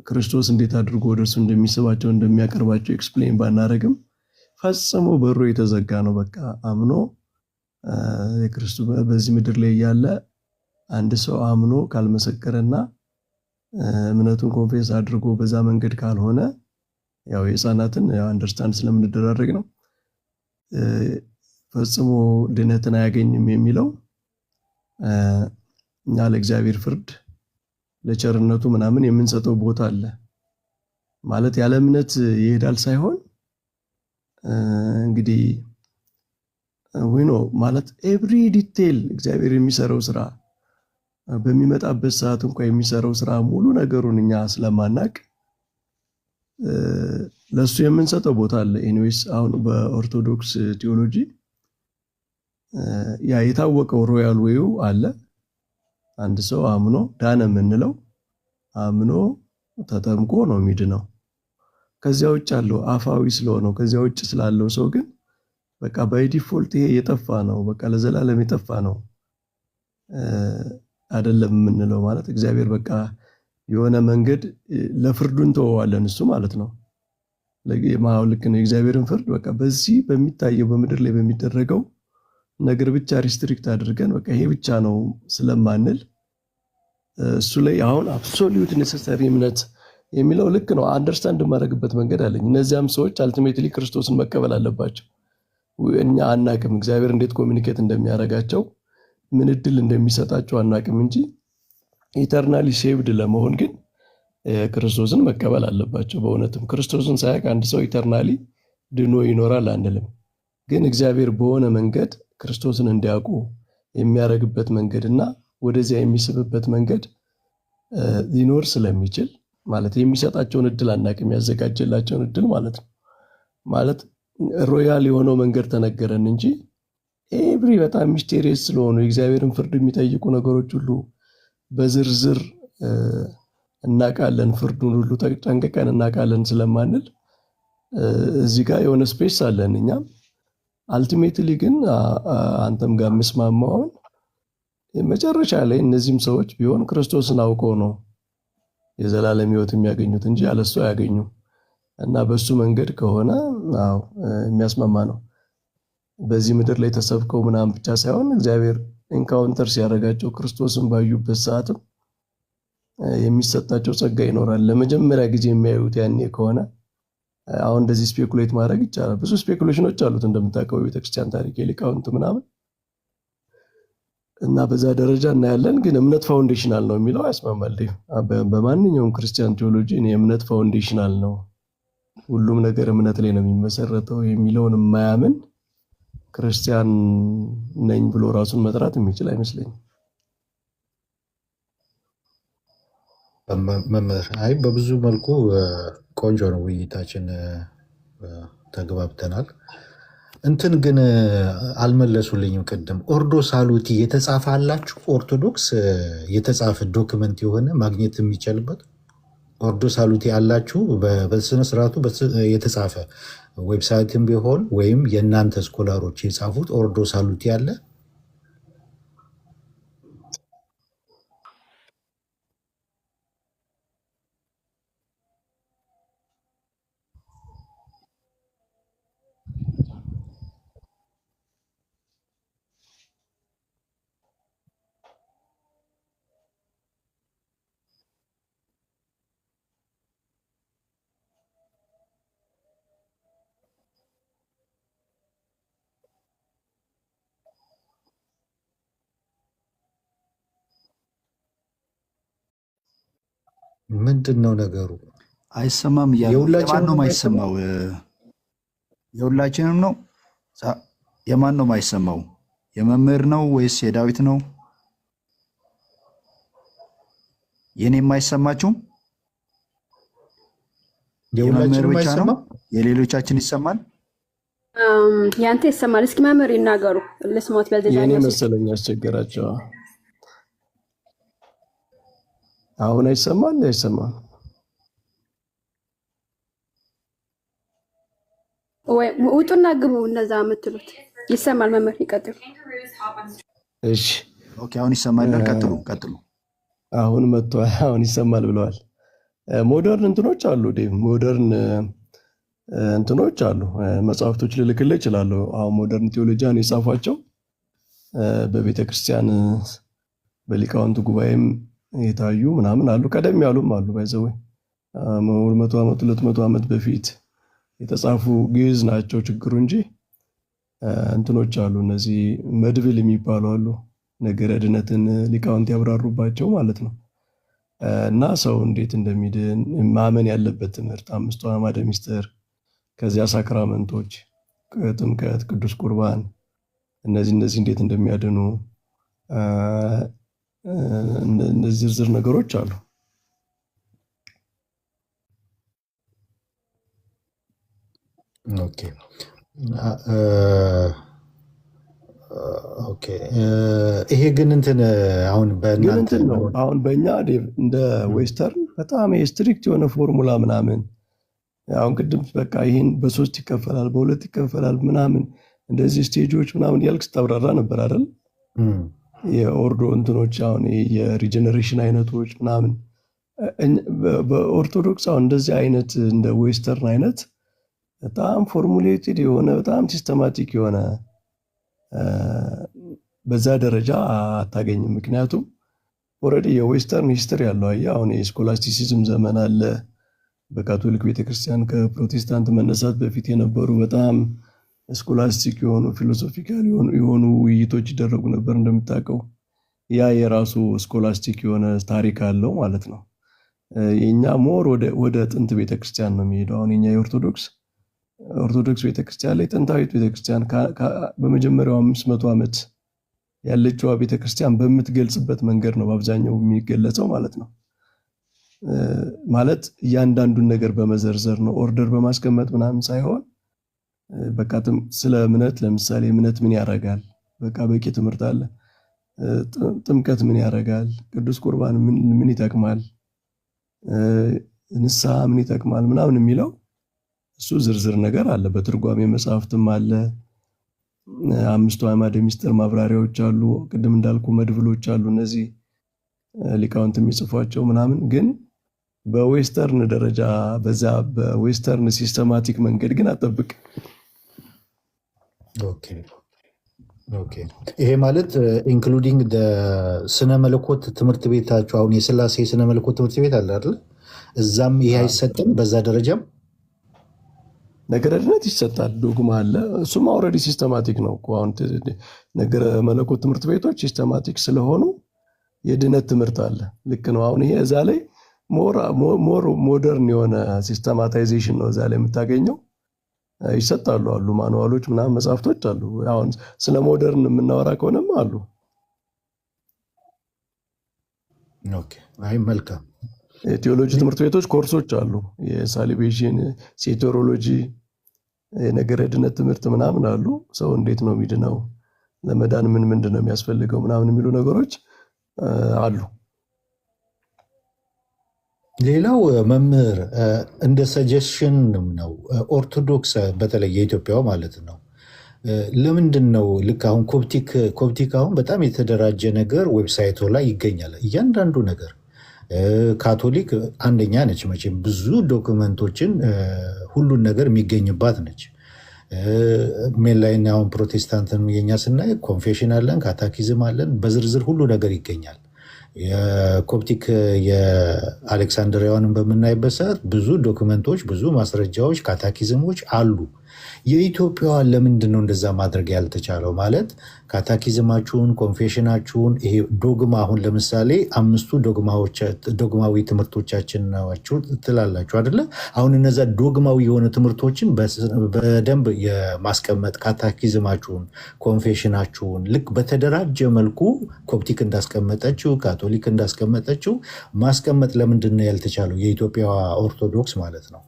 ክርስቶስ እንዴት አድርጎ ወደርሱ እንደሚስባቸው እንደሚያቀርባቸው ኤክስፕሌን ባናረግም ፈጽሞ በሩ የተዘጋ ነው። በቃ አምኖ የክርስቶስ በዚህ ምድር ላይ ያለ አንድ ሰው አምኖ ካልመሰከረና እምነቱን ኮንፌስ አድርጎ በዛ መንገድ ካልሆነ ያው የሕፃናትን አንደርስታንድ ስለምንደራረግ ነው ፈጽሞ ድነትን አያገኝም የሚለው እኛ ለእግዚአብሔር ፍርድ ለቸርነቱ ምናምን የምንሰጠው ቦታ አለ ማለት ያለ እምነት ይሄዳል ሳይሆን እንግዲህ ዊኖ ማለት ኤቭሪ ዲቴል እግዚአብሔር የሚሰራው ስራ በሚመጣበት ሰዓት እንኳን የሚሰራው ስራ ሙሉ ነገሩን እኛ ስለማናቅ ለሱ የምንሰጠው ቦታ አለ። ኤኒዌይስ አሁን በኦርቶዶክስ ቴዎሎጂ ያ የታወቀው ሮያል ዌዩ አለ። አንድ ሰው አምኖ ዳነ የምንለው አምኖ ተጠምቆ ነው የሚድነው። ከዚያ ውጭ ያለው አፋዊ ስለሆነው ከዚያ ውጭ ስላለው ሰው ግን በቃ ባይ ዲፎልት ይሄ የጠፋ ነው፣ በቃ ለዘላለም የጠፋ ነው አይደለም የምንለው። ማለት እግዚአብሔር በቃ የሆነ መንገድ ለፍርዱን ተወዋለን እሱ ማለት ነው። ልክ ነው። የእግዚአብሔርን ፍርድ በቃ በዚህ በሚታየው በምድር ላይ በሚደረገው ነገር ብቻ ሪስትሪክት አድርገን በቃ ይሄ ብቻ ነው ስለማንል እሱ ላይ አሁን አብሶሉት ኔሰሰሪ እምነት የሚለው ልክ ነው። አንደርስታንድ የማደርግበት መንገድ አለኝ። እነዚያም ሰዎች አልቲሜትሊ ክርስቶስን መቀበል አለባቸው። እኛ አናቅም እግዚአብሔር እንዴት ኮሚኒኬት እንደሚያደርጋቸው ምን እድል እንደሚሰጣቸው አናቅም እንጂ ኢተርናሊ ሴቭድ ለመሆን ግን ክርስቶስን መቀበል አለባቸው። በእውነትም ክርስቶስን ሳያውቅ አንድ ሰው ኢተርናሊ ድኖ ይኖራል አንልም። ግን እግዚአብሔር በሆነ መንገድ ክርስቶስን እንዲያውቁ የሚያደርግበት መንገድና ወደዚያ የሚስብበት መንገድ ሊኖር ስለሚችል ማለት የሚሰጣቸውን እድል አናቅም፣ ያዘጋጀላቸውን እድል ማለት ነው። ማለት ሮያል የሆነው መንገድ ተነገረን እንጂ ኤቭሪ በጣም ሚስቴሪየስ ስለሆኑ የእግዚአብሔርን ፍርድ የሚጠይቁ ነገሮች ሁሉ በዝርዝር እናቃለን፣ ፍርዱን ሁሉ ጠንቅቀን እናቃለን ስለማንል እዚህ ጋር የሆነ ስፔስ አለን እኛም። አልቲሜትሊ ግን አንተም ጋር የምስማማውን መጨረሻ ላይ እነዚህም ሰዎች ቢሆን ክርስቶስን አውቀው ነው የዘላለም ሕይወት የሚያገኙት እንጂ አለሱ አያገኙ እና በሱ መንገድ ከሆነ የሚያስማማ ነው። በዚህ ምድር ላይ ተሰብከው ምናምን ብቻ ሳይሆን እግዚአብሔር ኤንካውንተር ሲያደርጋቸው ክርስቶስን ባዩበት ሰዓትም የሚሰጣቸው ጸጋ ይኖራል። ለመጀመሪያ ጊዜ የሚያዩት ያኔ ከሆነ አሁን እንደዚህ ስፔኩሌት ማድረግ ይቻላል። ብዙ ስፔኩሌሽኖች አሉት እንደምታውቀው የቤተክርስቲያን ታሪክ የሊቃውንት ምናምን እና በዛ ደረጃ እናያለን። ግን እምነት ፋውንዴሽናል ነው የሚለው ያስማማል። በማንኛውም ክርስቲያን ቴዎሎጂ እምነት ፋውንዴሽናል ነው፣ ሁሉም ነገር እምነት ላይ ነው የሚመሰረተው የሚለውን የማያምን ክርስቲያን ነኝ ብሎ ራሱን መጥራት የሚችል አይመስለኝም። አይ በብዙ መልኩ ቆንጆ ነው ውይይታችን፣ ተግባብተናል። እንትን ግን አልመለሱልኝም። ቅድም ኦርዶ ሳሉቲ የተጻፈ አላችሁ? ኦርቶዶክስ የተጻፈ ዶክመንት የሆነ ማግኘት የሚቻልበት ኦርዶ ሳሉቲ አላችሁ? በስነ ስርዓቱ የተጻፈ ዌብሳይትም ቢሆን ወይም የእናንተ ስኮላሮች የጻፉት ኦርዶ ሳሉቲ አለ? ምንድን ነው ነገሩ? አይሰማም እያሉ የማን ነው የማይሰማው? የሁላችንም ነው። የማን ነው የማይሰማው? የመምህር ነው ወይስ የዳዊት ነው? የኔ የማይሰማችሁም? የመምህር ብቻ ነው? የሌሎቻችን ይሰማል? ያንተ ይሰማል። እስኪ መምህር ይናገሩ ልስሞት። የኔ መሰለኝ ያስቸገራቸው። አሁን አይሰማል? አይሰማም ወይ? ውጡና ግቡ። እነዛ የምትሉት ይሰማል። መምህር ይቀጥሉ። እሺ ኦኬ፣ አሁን ይሰማል። ቀጥሉ። አሁን መጥቷል። አሁን ይሰማል ብለዋል። ሞደርን እንትኖች አሉ፣ ሞደርን እንትኖች አሉ። መጽሐፍቶች ልልክልህ እችላለሁ። አሁን ሞደርን ቴዎሎጂያን የጻፏቸው በቤተክርስቲያን በሊቃውንት ጉባኤም የታዩ ምናምን አሉ። ቀደም ያሉም አሉ። ባይዘው 100 ዓመት 200 ዓመት በፊት የተጻፉ ግዕዝ ናቸው ችግሩ እንጂ እንትኖች አሉ። እነዚህ መድብል የሚባሉ አሉ። ነገረ ድነትን ሊቃውንት ያብራሩባቸው ማለት ነው። እና ሰው እንዴት እንደሚድን ማመን ያለበት ትምህርት፣ 5ቱ አዕማደ ምስጢር፣ ከዚያ ሳክራመንቶች፣ ጥምቀት፣ ቅዱስ ቁርባን፣ እነዚህ እንዴት እንደሚያድኑ እነዚህ ዝርዝር ነገሮች አሉ። ኦኬ ኦኬ። ይሄ ግን እንትን አሁን ግን በእናንተ እንትን ነው አሁን በእኛ ዴቭ እንደ ዌስተርን በጣም ስትሪክት የሆነ ፎርሙላ ምናምን አሁን ቅድም በቃ ይህን በ3 ይከፈላል በ2 ይከፈላል ምናምን እንደዚህ ስቴጆች ምናምን ያልክ ስታብራራ ነበር አይደል? የኦርዶ እንትኖች አሁን የሪጀነሬሽን አይነቶች ምናምን በኦርቶዶክስ አሁን እንደዚህ አይነት እንደ ዌስተርን አይነት በጣም ፎርሙሌትድ የሆነ በጣም ሲስተማቲክ የሆነ በዛ ደረጃ አታገኝም። ምክንያቱም ኦልሬዲ የዌስተርን ሂስትሪ ያለው አየህ አሁን የስኮላስቲሲዝም ዘመን አለ። በካቶሊክ ቤተክርስቲያን ከፕሮቴስታንት መነሳት በፊት የነበሩ በጣም ስኮላስቲክ የሆኑ ፊሎሶፊካል የሆኑ ውይይቶች ይደረጉ ነበር እንደምታውቀው። ያ የራሱ ስኮላስቲክ የሆነ ታሪክ አለው ማለት ነው። የኛ ሞር ወደ ጥንት ቤተክርስቲያን ነው የሚሄደው። አሁን የኛ የኦርቶዶክስ ቤተክርስቲያን ላይ ጥንታዊት ቤተክርስቲያን በመጀመሪያው 500 ዓመት ያለችዋ ቤተክርስቲያን በምትገልጽበት መንገድ ነው በአብዛኛው የሚገለጸው ማለት ነው። ማለት እያንዳንዱን ነገር በመዘርዘር ነው ኦርደር በማስቀመጥ ምናምን ሳይሆን በቃ ስለ እምነት ለምሳሌ እምነት ምን ያደርጋል በቃ በቂ ትምህርት አለ። ጥምቀት ምን ያደርጋል፣ ቅዱስ ቁርባን ምን ይጠቅማል፣ ንስሐ ምን ይጠቅማል ምናምን የሚለው እሱ ዝርዝር ነገር አለ። በትርጓሜ መጽሐፍትም አለ። 5ቱ አዕማደ ምስጢር ማብራሪያዎች አሉ። ቅድም እንዳልኩ መድብሎች አሉ። እነዚህ ሊቃውንት የሚጽፏቸው ምናምን ግን በዌስተርን ደረጃ በዛ በዌስተርን ሲስተማቲክ መንገድ ግን አጠብቅ። ይሄ ማለት ኢንክሉዲንግ ስነ መለኮት ትምህርት ቤታቸው አሁን የስላሴ ስነ መለኮት ትምህርት ቤት አለ አይደል? እዛም ይሄ አይሰጥም። በዛ ደረጃም ነገረ ድነት ይሰጣል። ዶግማ አለ። እሱም ኦልሬዲ ሲስተማቲክ ነው። አሁን ነገረ መለኮት ትምህርት ቤቶች ሲስተማቲክ ስለሆኑ የድነት ትምህርት አለ። ልክ ነው። አሁን ይሄ እዛ ላይ ሞር ሞደርን የሆነ ሲስተማታይዜሽን ነው እዛ ላይ የምታገኘው። ይሰጣሉ አሉ ማኑዋሎች ምናምን መጽሐፍቶች አሉ። አሁን ስለ ሞደርን የምናወራ ከሆነም አሉ። አይ መልካም። የቴዎሎጂ ትምህርት ቤቶች ኮርሶች አሉ። የሳሊቬሽን፣ ሴቶሮሎጂ፣ የነገረ ድነት ትምህርት ምናምን አሉ። ሰው እንዴት ነው የሚድነው፣ ለመዳን ምንድን ነው የሚያስፈልገው ምናምን የሚሉ ነገሮች አሉ። ሌላው መምህር እንደ ሰጀሽን ነው ኦርቶዶክስ በተለይ የኢትዮጵያው ማለት ነው ለምንድን ነው ልክ አሁን ኮፕቲክ አሁን በጣም የተደራጀ ነገር ዌብሳይቱ ላይ ይገኛል እያንዳንዱ ነገር። ካቶሊክ አንደኛ ነች መቼም ብዙ ዶክመንቶችን ሁሉን ነገር የሚገኝባት ነች። ሜን ላይ አሁን ፕሮቴስታንትን የኛ ስናይ ኮንፌሽን አለን፣ ካታኪዝም አለን፣ በዝርዝር ሁሉ ነገር ይገኛል። የኮፕቲክ የአሌክሳንድሪያውንም በምናይበት ሰዓት ብዙ ዶክመንቶች፣ ብዙ ማስረጃዎች፣ ካታኪዝሞች አሉ። የኢትዮጵያዋን ለምንድን ነው እንደዛ ማድረግ ያልተቻለው? ማለት ካታኪዝማችሁን፣ ኮንፌሽናችሁን ይሄ ዶግማ አሁን ለምሳሌ 5ቱ ዶግማዊ ትምህርቶቻችን ናቸው ትላላችሁ አይደለ? አሁን እነዛ ዶግማዊ የሆነ ትምህርቶችን በደንብ የማስቀመጥ ካታኪዝማችሁን፣ ኮንፌሽናችሁን ልክ በተደራጀ መልኩ ኮፕቲክ እንዳስቀመጠችው ካቶሊክ እንዳስቀመጠችው ማስቀመጥ ለምንድን ነው ያልተቻለው? የኢትዮጵያ ኦርቶዶክስ ማለት ነው።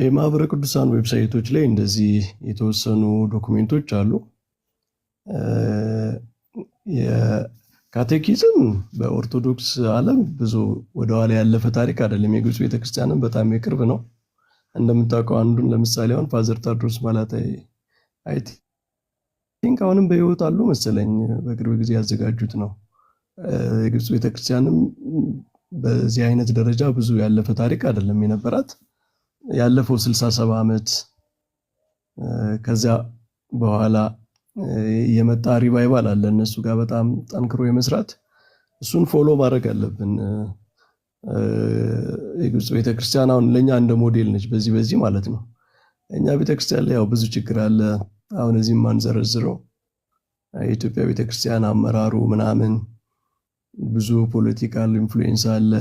የማህበረ ቅዱሳን ዌብሳይቶች ላይ እንደዚህ የተወሰኑ ዶክሜንቶች አሉ። የካቴኪዝም በኦርቶዶክስ ዓለም ብዙ ወደኋላ ያለፈ ታሪክ አይደለም። የግብፅ ቤተክርስቲያንም በጣም የቅርብ ነው። እንደምታውቀው አንዱን ለምሳሌ አሁን ፋዘር ታድሮስ ማላታይ አይ ቲንክ አሁንም በህይወት አሉ መሰለኝ፣ በቅርብ ጊዜ ያዘጋጁት ነው። የግብፅ ቤተክርስቲያንም በዚህ አይነት ደረጃ ብዙ ያለፈ ታሪክ አይደለም የነበራት። ያለፈው 67 ዓመት ከዚያ በኋላ የመጣ ሪቫይቫል አለ እነሱ ጋር በጣም ጠንክሮ የመስራት እሱን ፎሎ ማድረግ አለብን። የግብፅ ቤተክርስቲያን አሁን ለኛ እንደ ሞዴል ነች በዚህ ማለት ነው። እኛ ቤተክርስቲያን ላይ ያው ብዙ ችግር አለ። አሁን እዚህም ማንዘረዝረው የኢትዮጵያ ቤተክርስቲያን አመራሩ ምናምን ብዙ ፖለቲካል ኢንፍሉዌንስ አለ።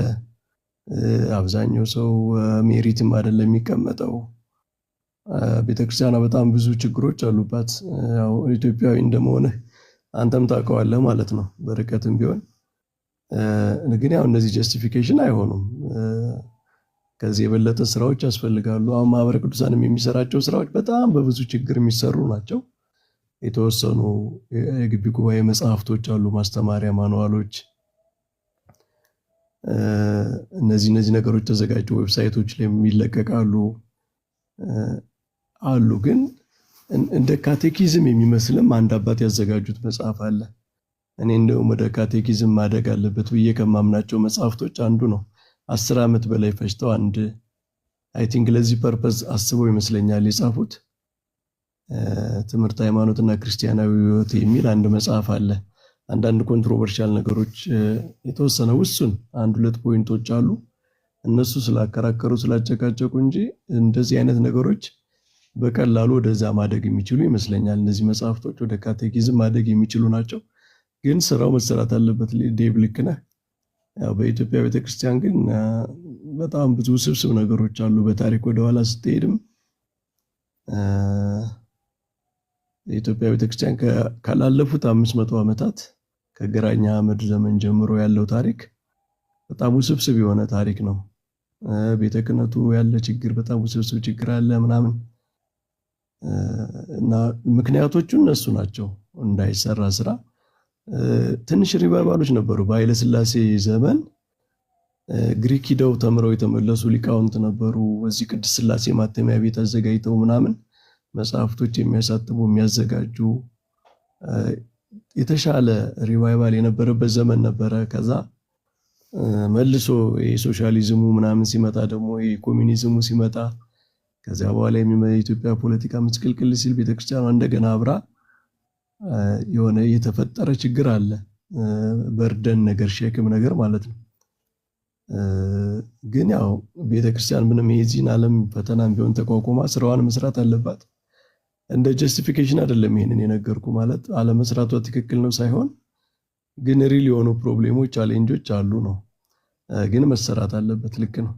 አብዛኛው ሰው ሜሪትም አይደለም የሚቀመጠው። ቤተክርስቲያኗ በጣም ብዙ ችግሮች አሉባት። ያው ኢትዮጵያዊ እንደመሆንህ አንተም ታውቀዋለህ ማለት ነው በርቀትም ቢሆን። ግን ያው እነዚህ ጀስቲፊኬሽን አይሆኑም። ከዚህ የበለጠ ስራዎች ያስፈልጋሉ። አሁን ማህበረ ቅዱሳንም የሚሰራቸው ስራዎች በጣም በብዙ ችግር የሚሰሩ ናቸው። የተወሰኑ የግቢ ጉባኤ መጽሐፍቶች አሉ፣ ማስተማሪያ ማኑዋሎች፣ እነዚህ ነገሮች ተዘጋጅተው ዌብሳይቶች ላይ የሚለቀቃሉ አሉ። ግን እንደ ካቴኪዝም የሚመስልም አንድ አባት ያዘጋጁት መጽሐፍ አለ። እኔ እንደውም ወደ ካቴኪዝም ማደግ አለበት ብዬ ከማምናቸው መጽሐፍቶች አንዱ ነው። 10 ዓመት በላይ ፈጅተው አንድ አይ ቲንክ ለዚህ ፐርፐዝ አስበው ይመስለኛል የጻፉት ትምህርት ሃይማኖትና ክርስቲያናዊ ሕይወት የሚል አንድ መጽሐፍ አለ። አንዳንድ ኮንትሮቨርሻል ነገሮች የተወሰነ ውሱን 1-2 ፖይንቶች አሉ። እነሱ ስላከራከሩ ስላጨቃጨቁ እንጂ እንደዚህ አይነት ነገሮች በቀላሉ ወደዛ ማደግ የሚችሉ ይመስለኛል። እነዚህ መጽሐፍቶች ወደ ካቴኪዝም ማደግ የሚችሉ ናቸው። ግን ስራው መሰራት አለበት። ዴቭ ልክ ነህ። ያው በኢትዮጵያ ቤተክርስቲያን ግን በጣም ብዙ ውስብስብ ነገሮች አሉ። በታሪክ ወደኋላ ስትሄድም የኢትዮጵያ ቤተክርስቲያን ካላለፉት 500 ዓመታት ከግራኛ አህመድ ዘመን ጀምሮ ያለው ታሪክ በጣም ውስብስብ የሆነ ታሪክ ነው። ቤተ ክህነቱ ያለ ችግር በጣም ውስብስብ ችግር አለ ምናምን እና ምክንያቶቹ እነሱ ናቸው። እንዳይሰራ ስራ ትንሽ ሪቫይቫሎች ነበሩ። በኃይለ ሥላሴ ዘመን ግሪክ ሂደው ተምረው የተመለሱ ሊቃውንት ነበሩ። እዚህ ቅድስት ሥላሴ ማተሚያ ቤት አዘጋጅተው ምናምን መጽሐፍቶች የሚያሳትሙ የሚያዘጋጁ የተሻለ ሪቫይቫል የነበረበት ዘመን ነበረ። ከዛ መልሶ የሶሻሊዝሙ ምናምን ሲመጣ ደግሞ የኮሚኒዝሙ ሲመጣ ከዚያ በኋላ የኢትዮጵያ ፖለቲካ ምስቅልቅል ሲል ቤተክርስቲያኗ እንደገና አብራ የሆነ የተፈጠረ ችግር አለ። በርደን ነገር ሸክም ነገር ማለት ነው። ግን ያው ቤተክርስቲያን ምንም የዚህን ዓለም ፈተናም ቢሆን ተቋቁማ ስራዋን መስራት አለባት። እንደ ጀስቲፊኬሽን አይደለም ይሄንን የነገርኩ ማለት አለመስራቷ ትክክል ነው ሳይሆን ግን ሪል የሆኑ ፕሮብሌሞች ቻሌንጆች አሉ ነው። ግን መሰራት አለበት። ልክ ነው።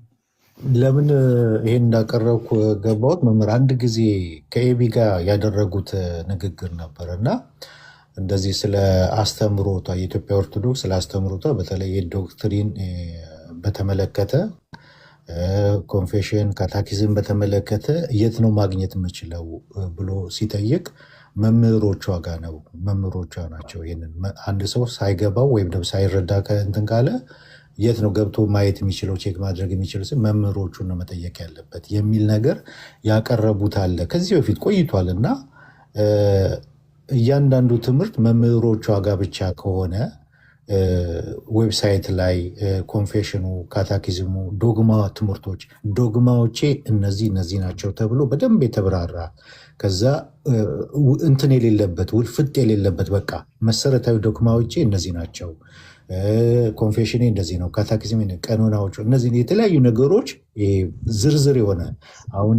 ለምን ይሄን እንዳቀረብኩ ገባሁት። መምህር አንድ ጊዜ ከኤቢ ጋር ያደረጉት ንግግር ነበር እና እንደዚህ ስለ አስተምሮቷ የኢትዮጵያ ኦርቶዶክስ ስለ አስተምሮቷ በተለይ የዶክትሪን በተመለከተ ኮንፌሽን ካታኪዝም በተመለከተ የት ነው ማግኘት የምችለው ብሎ ሲጠይቅ መምህሮቿ ጋር ነው። መምህሮቿ ናቸው ይሄንን አንድ ሰው ሳይገባው ወይም ደግሞ ሳይረዳ እንትን ካለ የት ነው ገብቶ ማየት የሚችለው ቼክ ማድረግ የሚችል መምህሮቹን ነው መጠየቅ ያለበት የሚል ነገር ያቀረቡት አለ። ከዚህ በፊት ቆይቷል እና እያንዳንዱ ትምህርት መምህሮቿ ጋር ብቻ ከሆነ ዌብሳይት ላይ ኮንፌሽኑ፣ ካታኪዝሙ፣ ዶግማ ትምህርቶች ዶግማዎቼ እነዚህ ናቸው ተብሎ በደንብ የተብራራ ከዛ እንትን የሌለበት ውልፍጥ የሌለበት በቃ መሰረታዊ ዶግማዎቼ እነዚህ ናቸው፣ ኮንፌሽኔ እንደዚህ ነው፣ ካታኪዝም ቀኖናዎቹ እነዚህ የተለያዩ ነገሮች ዝርዝር የሆነ አሁን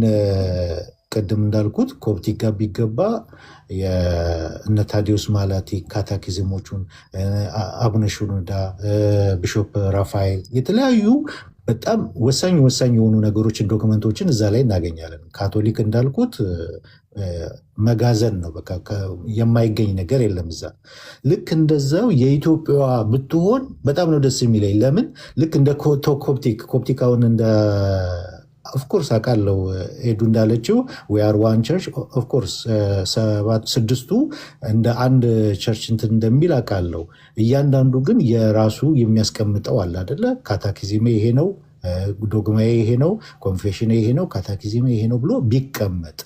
ቅድም እንዳልኩት ኮፕቲክ ጋር ቢገባ የእነ ታዲዮስ ማላቲ ካታኪዝሞቹን አቡነ ሽኖዳ፣ ቢሾፕ ራፋኤል የተለያዩ በጣም ወሳኝ የሆኑ ነገሮችን ዶክመንቶችን እዛ ላይ እናገኛለን። ካቶሊክ እንዳልኩት መጋዘን ነው። በቃ የማይገኝ ነገር የለም እዛ። ልክ እንደዛው የኢትዮጵያ ብትሆን በጣም ነው ደስ የሚለኝ። ለምን ልክ እንደ ኮፕቲክ አሁን እንደ ኦፍኮርስ አውቃለሁ ኤዱ እንዳለችው ዊ አር ዋን ቸርች ኦፍኮርስ 6ቱ እንደ አንድ ቸርች እንትን እንደሚል አውቃለሁ። እያንዳንዱ ግን የራሱ የሚያስቀምጠው አለ አይደለ? ካታኪዝሜ ይሄ ነው፣ ዶግማዬ ይሄ ነው፣ ኮንፌሽኔ ይሄ ነው፣ ካታኪዝሜ ይሄ ነው ብሎ ቢቀመጥ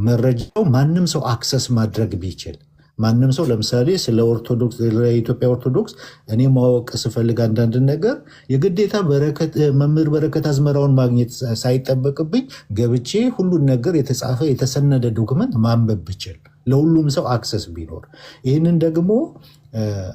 መረጃው ማንም ሰው አክሰስ ማድረግ ቢችል ማንም ሰው ለምሳሌ ስለ ኦርቶዶክስ ለኢትዮጵያ ኦርቶዶክስ እኔ ማወቅ ስፈልግ አንዳንድ ነገር የግዴታ መምህር በረከት አዝመራውን ማግኘት ሳይጠበቅብኝ ገብቼ ሁሉን ነገር የተጻፈ የተሰነደ ዶክመንት ማንበብ ብችል ለሁሉም ሰው አክሰስ ቢኖር ይህንን ደግሞ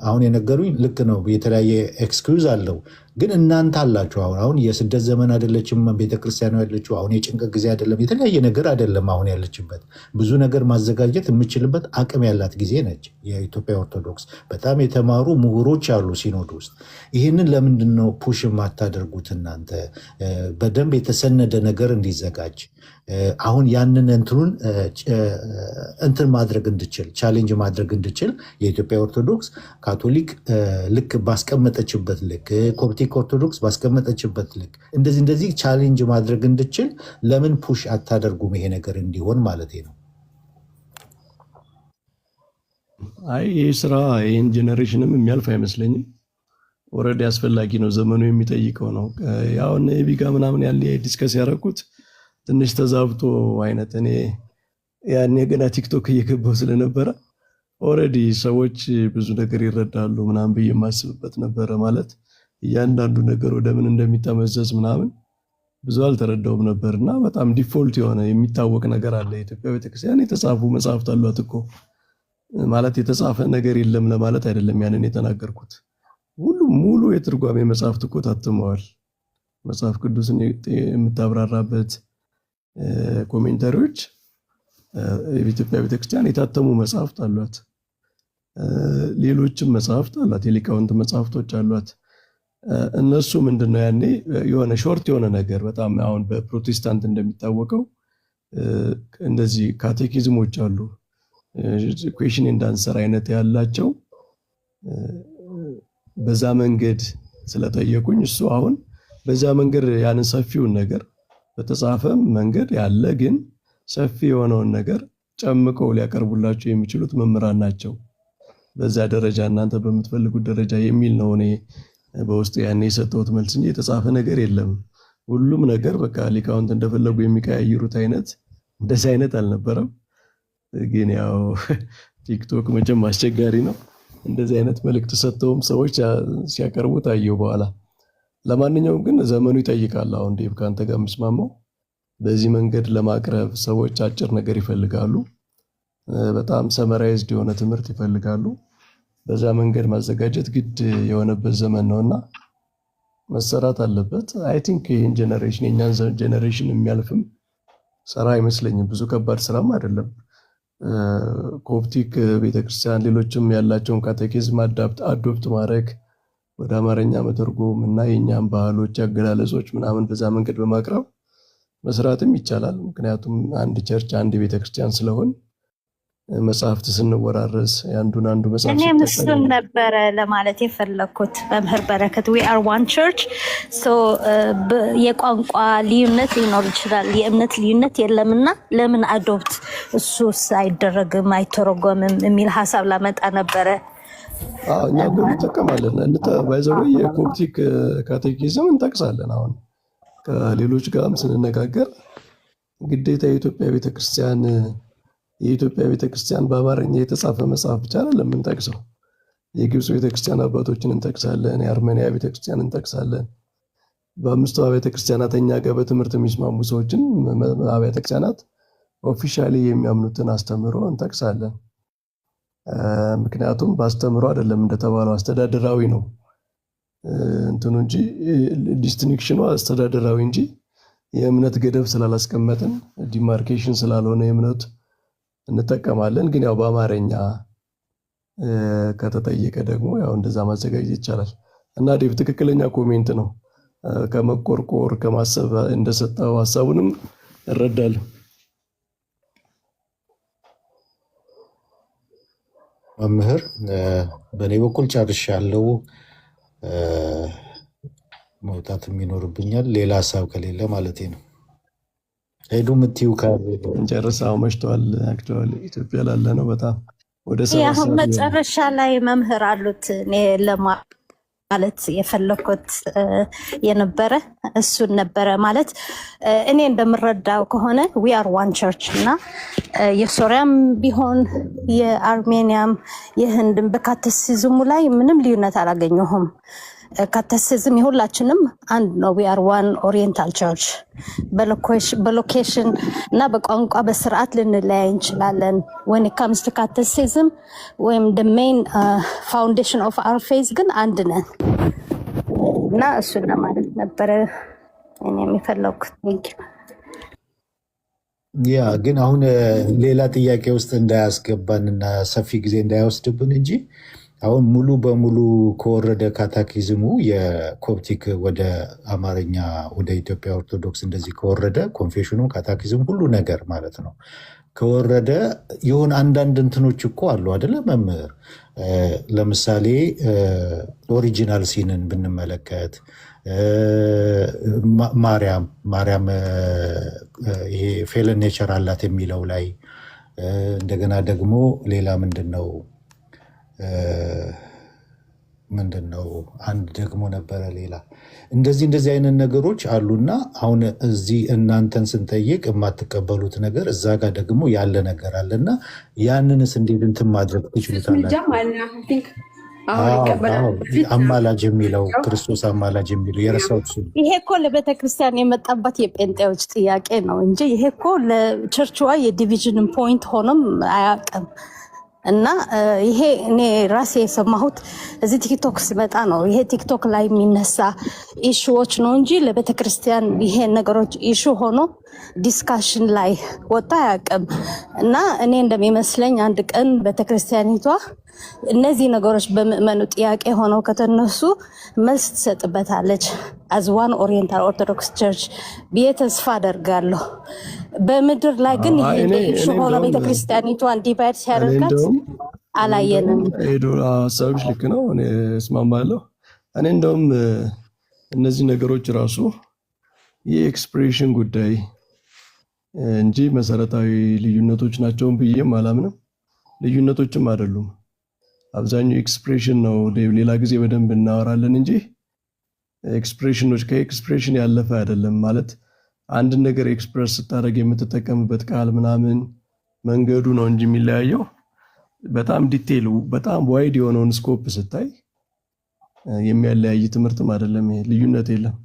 አሁን የነገሩኝ ልክ ነው። የተለያየ ኤክስኪውዝ አለው ግን እናንተ አላችሁ። አሁን የስደት ዘመን አይደለችም ቤተክርስቲያኑ ያለችው። አሁን የጭንቅ ጊዜ አይደለም፣ የተለያየ ነገር አይደለም አሁን ያለችበት። ብዙ ነገር ማዘጋጀት የምችልበት አቅም ያላት ጊዜ ነች የኢትዮጵያ ኦርቶዶክስ። በጣም የተማሩ ምሁሮች አሉ ሲኖድ ውስጥ። ይህንን ለምንድን ነው ፑሽ የማታደርጉት እናንተ? በደንብ የተሰነደ ነገር እንዲዘጋጅ አሁን ያንን እንትኑን እንትን ማድረግ እንድችል ቻሌንጅ ማድረግ እንድችል የኢትዮጵያ ኦርቶዶክስ ካቶሊክ ልክ ባስቀመጠችበት ልክ ኮፕቲክ ኦርቶዶክስ ባስቀመጠችበት ልክ እንደዚህ ቻሌንጅ ማድረግ እንድችል ለምን ፑሽ አታደርጉም? ይሄ ነገር እንዲሆን ማለት ነው። አይ ይህ ስራ ይህን ጄኔሬሽንም የሚያልፍ አይመስለኝም። ኦልሬዲ አስፈላጊ ነው፣ ዘመኑ የሚጠይቀው ነው። ያውን ቢጋ ምናምን ያለ ዲስከስ ያደረኩት ትንሽ ተዛብቶ አይነት እኔ ያኔ ገና ቲክቶክ እየገባሁ ስለነበረ ኦልሬዲ ሰዎች ብዙ ነገር ይረዳሉ ምናምን ብዬ የማስብበት ነበረ። ማለት እያንዳንዱ ነገር ወደ ምን እንደሚጠመዘዝ ምናምን ብዙ አልተረዳውም ነበርና በጣም ዲፎልት የሆነ የሚታወቅ ነገር አለ። የኢትዮጵያ ቤተክርስቲያን የተጻፉ መጽሐፍት አሏት እኮ ማለት የተጻፈ ነገር የለም ለማለት አይደለም ያንን የተናገርኩት። ሁሉም ሙሉ የትርጓሜ መጽሐፍት እኮ ታትመዋል። መጽሐፍ ቅዱስን የምታብራራበት ኮሜንታሪዎች የኢትዮጵያ ቤተክርስቲያን የታተሙ መጽሐፍት አሏት። ሌሎችም መጽሐፍት አሏት፣ የሊቃውንት መጽሐፍቶች አሏት። እነሱ ምንድነው ያኔ የሆነ ሾርት የሆነ ነገር በጣም አሁን በፕሮቴስታንት እንደሚታወቀው እንደዚህ ካቴኪዝሞች አሉ ኩዌሽን ኤንድ አንሰር አይነት ያላቸው በዛ መንገድ ስለጠየቁኝ እሱ አሁን በዛ መንገድ ያንን ሰፊውን ነገር በተጻፈ መንገድ ያለ ግን ሰፊ የሆነውን ነገር ጨምቀው ሊያቀርቡላቸው የሚችሉት መምህራን ናቸው። በዛ ደረጃ እናንተ በምትፈልጉት ደረጃ የሚል ነው እኔ በውስጡ ያኔ የሰጠሁት መልስ እንጂ የተጻፈ ነገር የለም። ሁሉም ነገር በቃ ሊቃውንት እንደፈለጉ የሚቀያይሩት አይነት እንደዚህ አይነት አልነበረም። ግን ያው ቲክቶክ መቼም አስቸጋሪ ነው። እንደዚህ አይነት መልእክት ሰጥተውም ሰዎች ሲያቀርቡ ታየው በኋላ። ለማንኛውም ግን ዘመኑ ይጠይቃል። አሁን ዴቭ ካንተ ጋር የምስማማው በዚህ መንገድ ለማቅረብ ሰዎች አጭር ነገር ይፈልጋሉ። በጣም ሰመራይዝድ የሆነ ትምህርት ይፈልጋሉ። በዛ መንገድ ማዘጋጀት ግድ የሆነበት ዘመን ነውና መሰራት አለበት። አይ ቲንክ ይህን ጄኔሬሽን የኛን ጄኔሬሽን የሚያልፍም ስራ አይመስለኝም። ብዙ ከባድ ስራም አይደለም። ኮፕቲክ ቤተክርስቲያን ሌሎችም ያላቸውን ካቴኪዝም አዶፕት ማድረግ ወደ አማርኛ መተርጎም እና የኛን ባህሎች አገላለጾች ምናምን በዛ መንገድ በማቅረብ መስራትም ይቻላል። ምክንያቱም አንድ ቸርች አንድ ቤተክርስቲያን ስለሆን መጽሐፍት ስንወራረስ አንዱ መጽሐፍ እኔ ምስሉን ነበረ ለማለት የፈለኩት መምህር በረከት we are one church so የቋንቋ ልዩነት ሊኖር ይችላል፣ የእምነት ልዩነት የለምና ለምን አዶፕት እሱስ አይደረግም አይተረጎምም የሚል ሐሳብ ላመጣ ነበረ። እኛ ግን እንጠቀማለን ባይዘው የኮፕቲክ ካቴኪዝም እንጠቅሳለን። አሁን ከሌሎች ጋርም ስንነጋገር ግዴታ የኢትዮጵያ ቤተክርስቲያን በአማርኛ የተጻፈ መጽሐፍ ብቻ አይደለም የምንጠቅሰው። የግብፅ ቤተክርስቲያን አባቶችን እንጠቅሳለን፣ የአርሜኒያ ቤተክርስቲያን እንጠቅሳለን። በአምስቱ አብያተ ክርስቲያናት እኛ ጋር በትምህርት የሚስማሙ ሰዎችን አብያተ ክርስቲያናት ኦፊሻሊ የሚያምኑትን አስተምሮ እንጠቅሳለን። ምክንያቱም በአስተምሮ አይደለም እንደተባለው አስተዳደራዊ ነው እንትኑ እንጂ ዲስቲንክሽኑ አስተዳደራዊ እንጂ የእምነት ገደብ ስላላስቀመጥን ዲማርኬሽን ስላልሆነ የእምነት እንጠቀማለን። ግን ያው በአማርኛ ከተጠየቀ ደግሞ ያው እንደዛ ማዘጋጀት ይቻላል። እና ዴቭ ትክክለኛ ኮሜንት ነው። ከመቆርቆር ከማሰብ እንደሰጠው ሐሳቡንም እረዳለሁ። መምህር በእኔ በኩል ጨርሻለሁ። መውጣትም ይኖርብኛል ሌላ ሀሳብ ከሌለ ማለት ነው። ሄዱ ምትዩ እንጨርሳው መሽቷል። አክቹዋሊ ኢትዮጵያ ላለ ነው በጣም ወደ አሁን መጨረሻ ላይ መምህር አሉት እኔ ለማለት የፈለኩት የነበረ እሱን ነበረ ማለት እኔ እንደምረዳው ከሆነ we are one church እና የሶሪያም ቢሆን የአርሜኒያም የህንድም በካቴሲዝሙ ላይ ምንም ልዩነት አላገኘሁም። ካቴሲዝም የሁላችንም አንድ ነው። we are one oriental church በሎኬሽን እና በቋንቋ በስርዓት ልንለያይ እንችላለን። when it comes to catechism ወይም the main foundation of our faith ግን አንድ ነን እና እሱን ለማለት ነበረ እኔ የሚፈለኩት። ያ ግን አሁን ሌላ ጥያቄ ውስጥ እንዳያስገባንና ሰፊ ጊዜ እንዳይወስድብን እንጂ አሁን ሙሉ በሙሉ ከወረደ ካታኪዝሙ የኮፕቲክ ወደ አማርኛ ወደ ኢትዮጵያ ኦርቶዶክስ እንደዚህ ከወረደ ኮንፌሽኑ፣ ካታኪዝም ሁሉ ነገር ማለት ነው ከወረደ የሆነ አንዳንድ እንትኖች እኮ አሉ አይደለ መምህር? ለምሳሌ ኦሪጂናል ሲንን ብንመለከት ማርያም ይሄ ፌለን ኔቸር አላት የሚለው ላይ እንደገና ደግሞ ሌላ ምንድን ነው አንድ ደግሞ ነበረ ሌላ እንደዚህ አይነት ነገሮች አሉና አሁን እዚህ እናንተን ስንጠይቅ የማትቀበሉት ነገር እዛ ጋር ደግሞ ያለ ነገር አለና ያንንስ እንዴት እንትን ማድረግ ትችሉታላችሁ? አማላጅ የሚለው ክርስቶስ አማላጅ የሚለው የረሳው ይሄ እኮ ለቤተክርስቲያን የመጣባት የጴንጤዎች ጥያቄ ነው እንጂ ይሄ እኮ ለቸርችዋ የዲቪዥን ፖይንት ሆኖም አያውቅም። እና ይሄ እኔ ራሴ የሰማሁት እዚህ ቲክቶክ ሲመጣ ነው። ይሄ ቲክቶክ ላይ የሚነሳ ኢሹዎች ነው እንጂ ለቤተክርስቲያን ይሄ ነገሮች ኢሹ ሆኖ ዲስካሽን ላይ ወጣ አያውቅም። እና እኔ እንደሚመስለኝ አንድ ቀን ቤተክርስቲያኒቷ እነዚህ ነገሮች በምእመኑ ጥያቄ ሆነው ከተነሱ መልስ ትሰጥበታለች። አዝዋን ኦሪየንታል ኦርቶዶክስ ቸርች ብዬ ተስፋ አደርጋለሁ። በምድር ላይ ግን ይሄ ኢሹ ሆኖ ቤተክርስቲያኒቷን ዲቫይድ ሲያደርጋት አላየንም። ሀሳብሽ ልክ ነው፣ እኔ እስማማለሁ። እኔ እንደውም እነዚህ ነገሮች ራሱ የኤክስፕሬሽን ጉዳይ እንጂ መሰረታዊ ልዩነቶች ናቸውን ብዬም አላምንም። ልዩነቶችም አይደሉም። አብዛኛው ኤክስፕሬሽን ነው። ሌላ ጊዜ በደንብ እናወራለን እንጂ ኤክስፕሬሽኖች ከኤክስፕሬሽን ያለፈ አይደለም። ማለት አንድን ነገር ኤክስፕረስ ስታደርግ የምትጠቀምበት ቃል ምናምን መንገዱ ነው እንጂ የሚለያየው በጣም ዲቴይሉ በጣም ዋይድ የሆነውን ስኮፕ ስታይ የሚያለያይ ትምህርትም አይደለም። ይሄ ልዩነት የለም።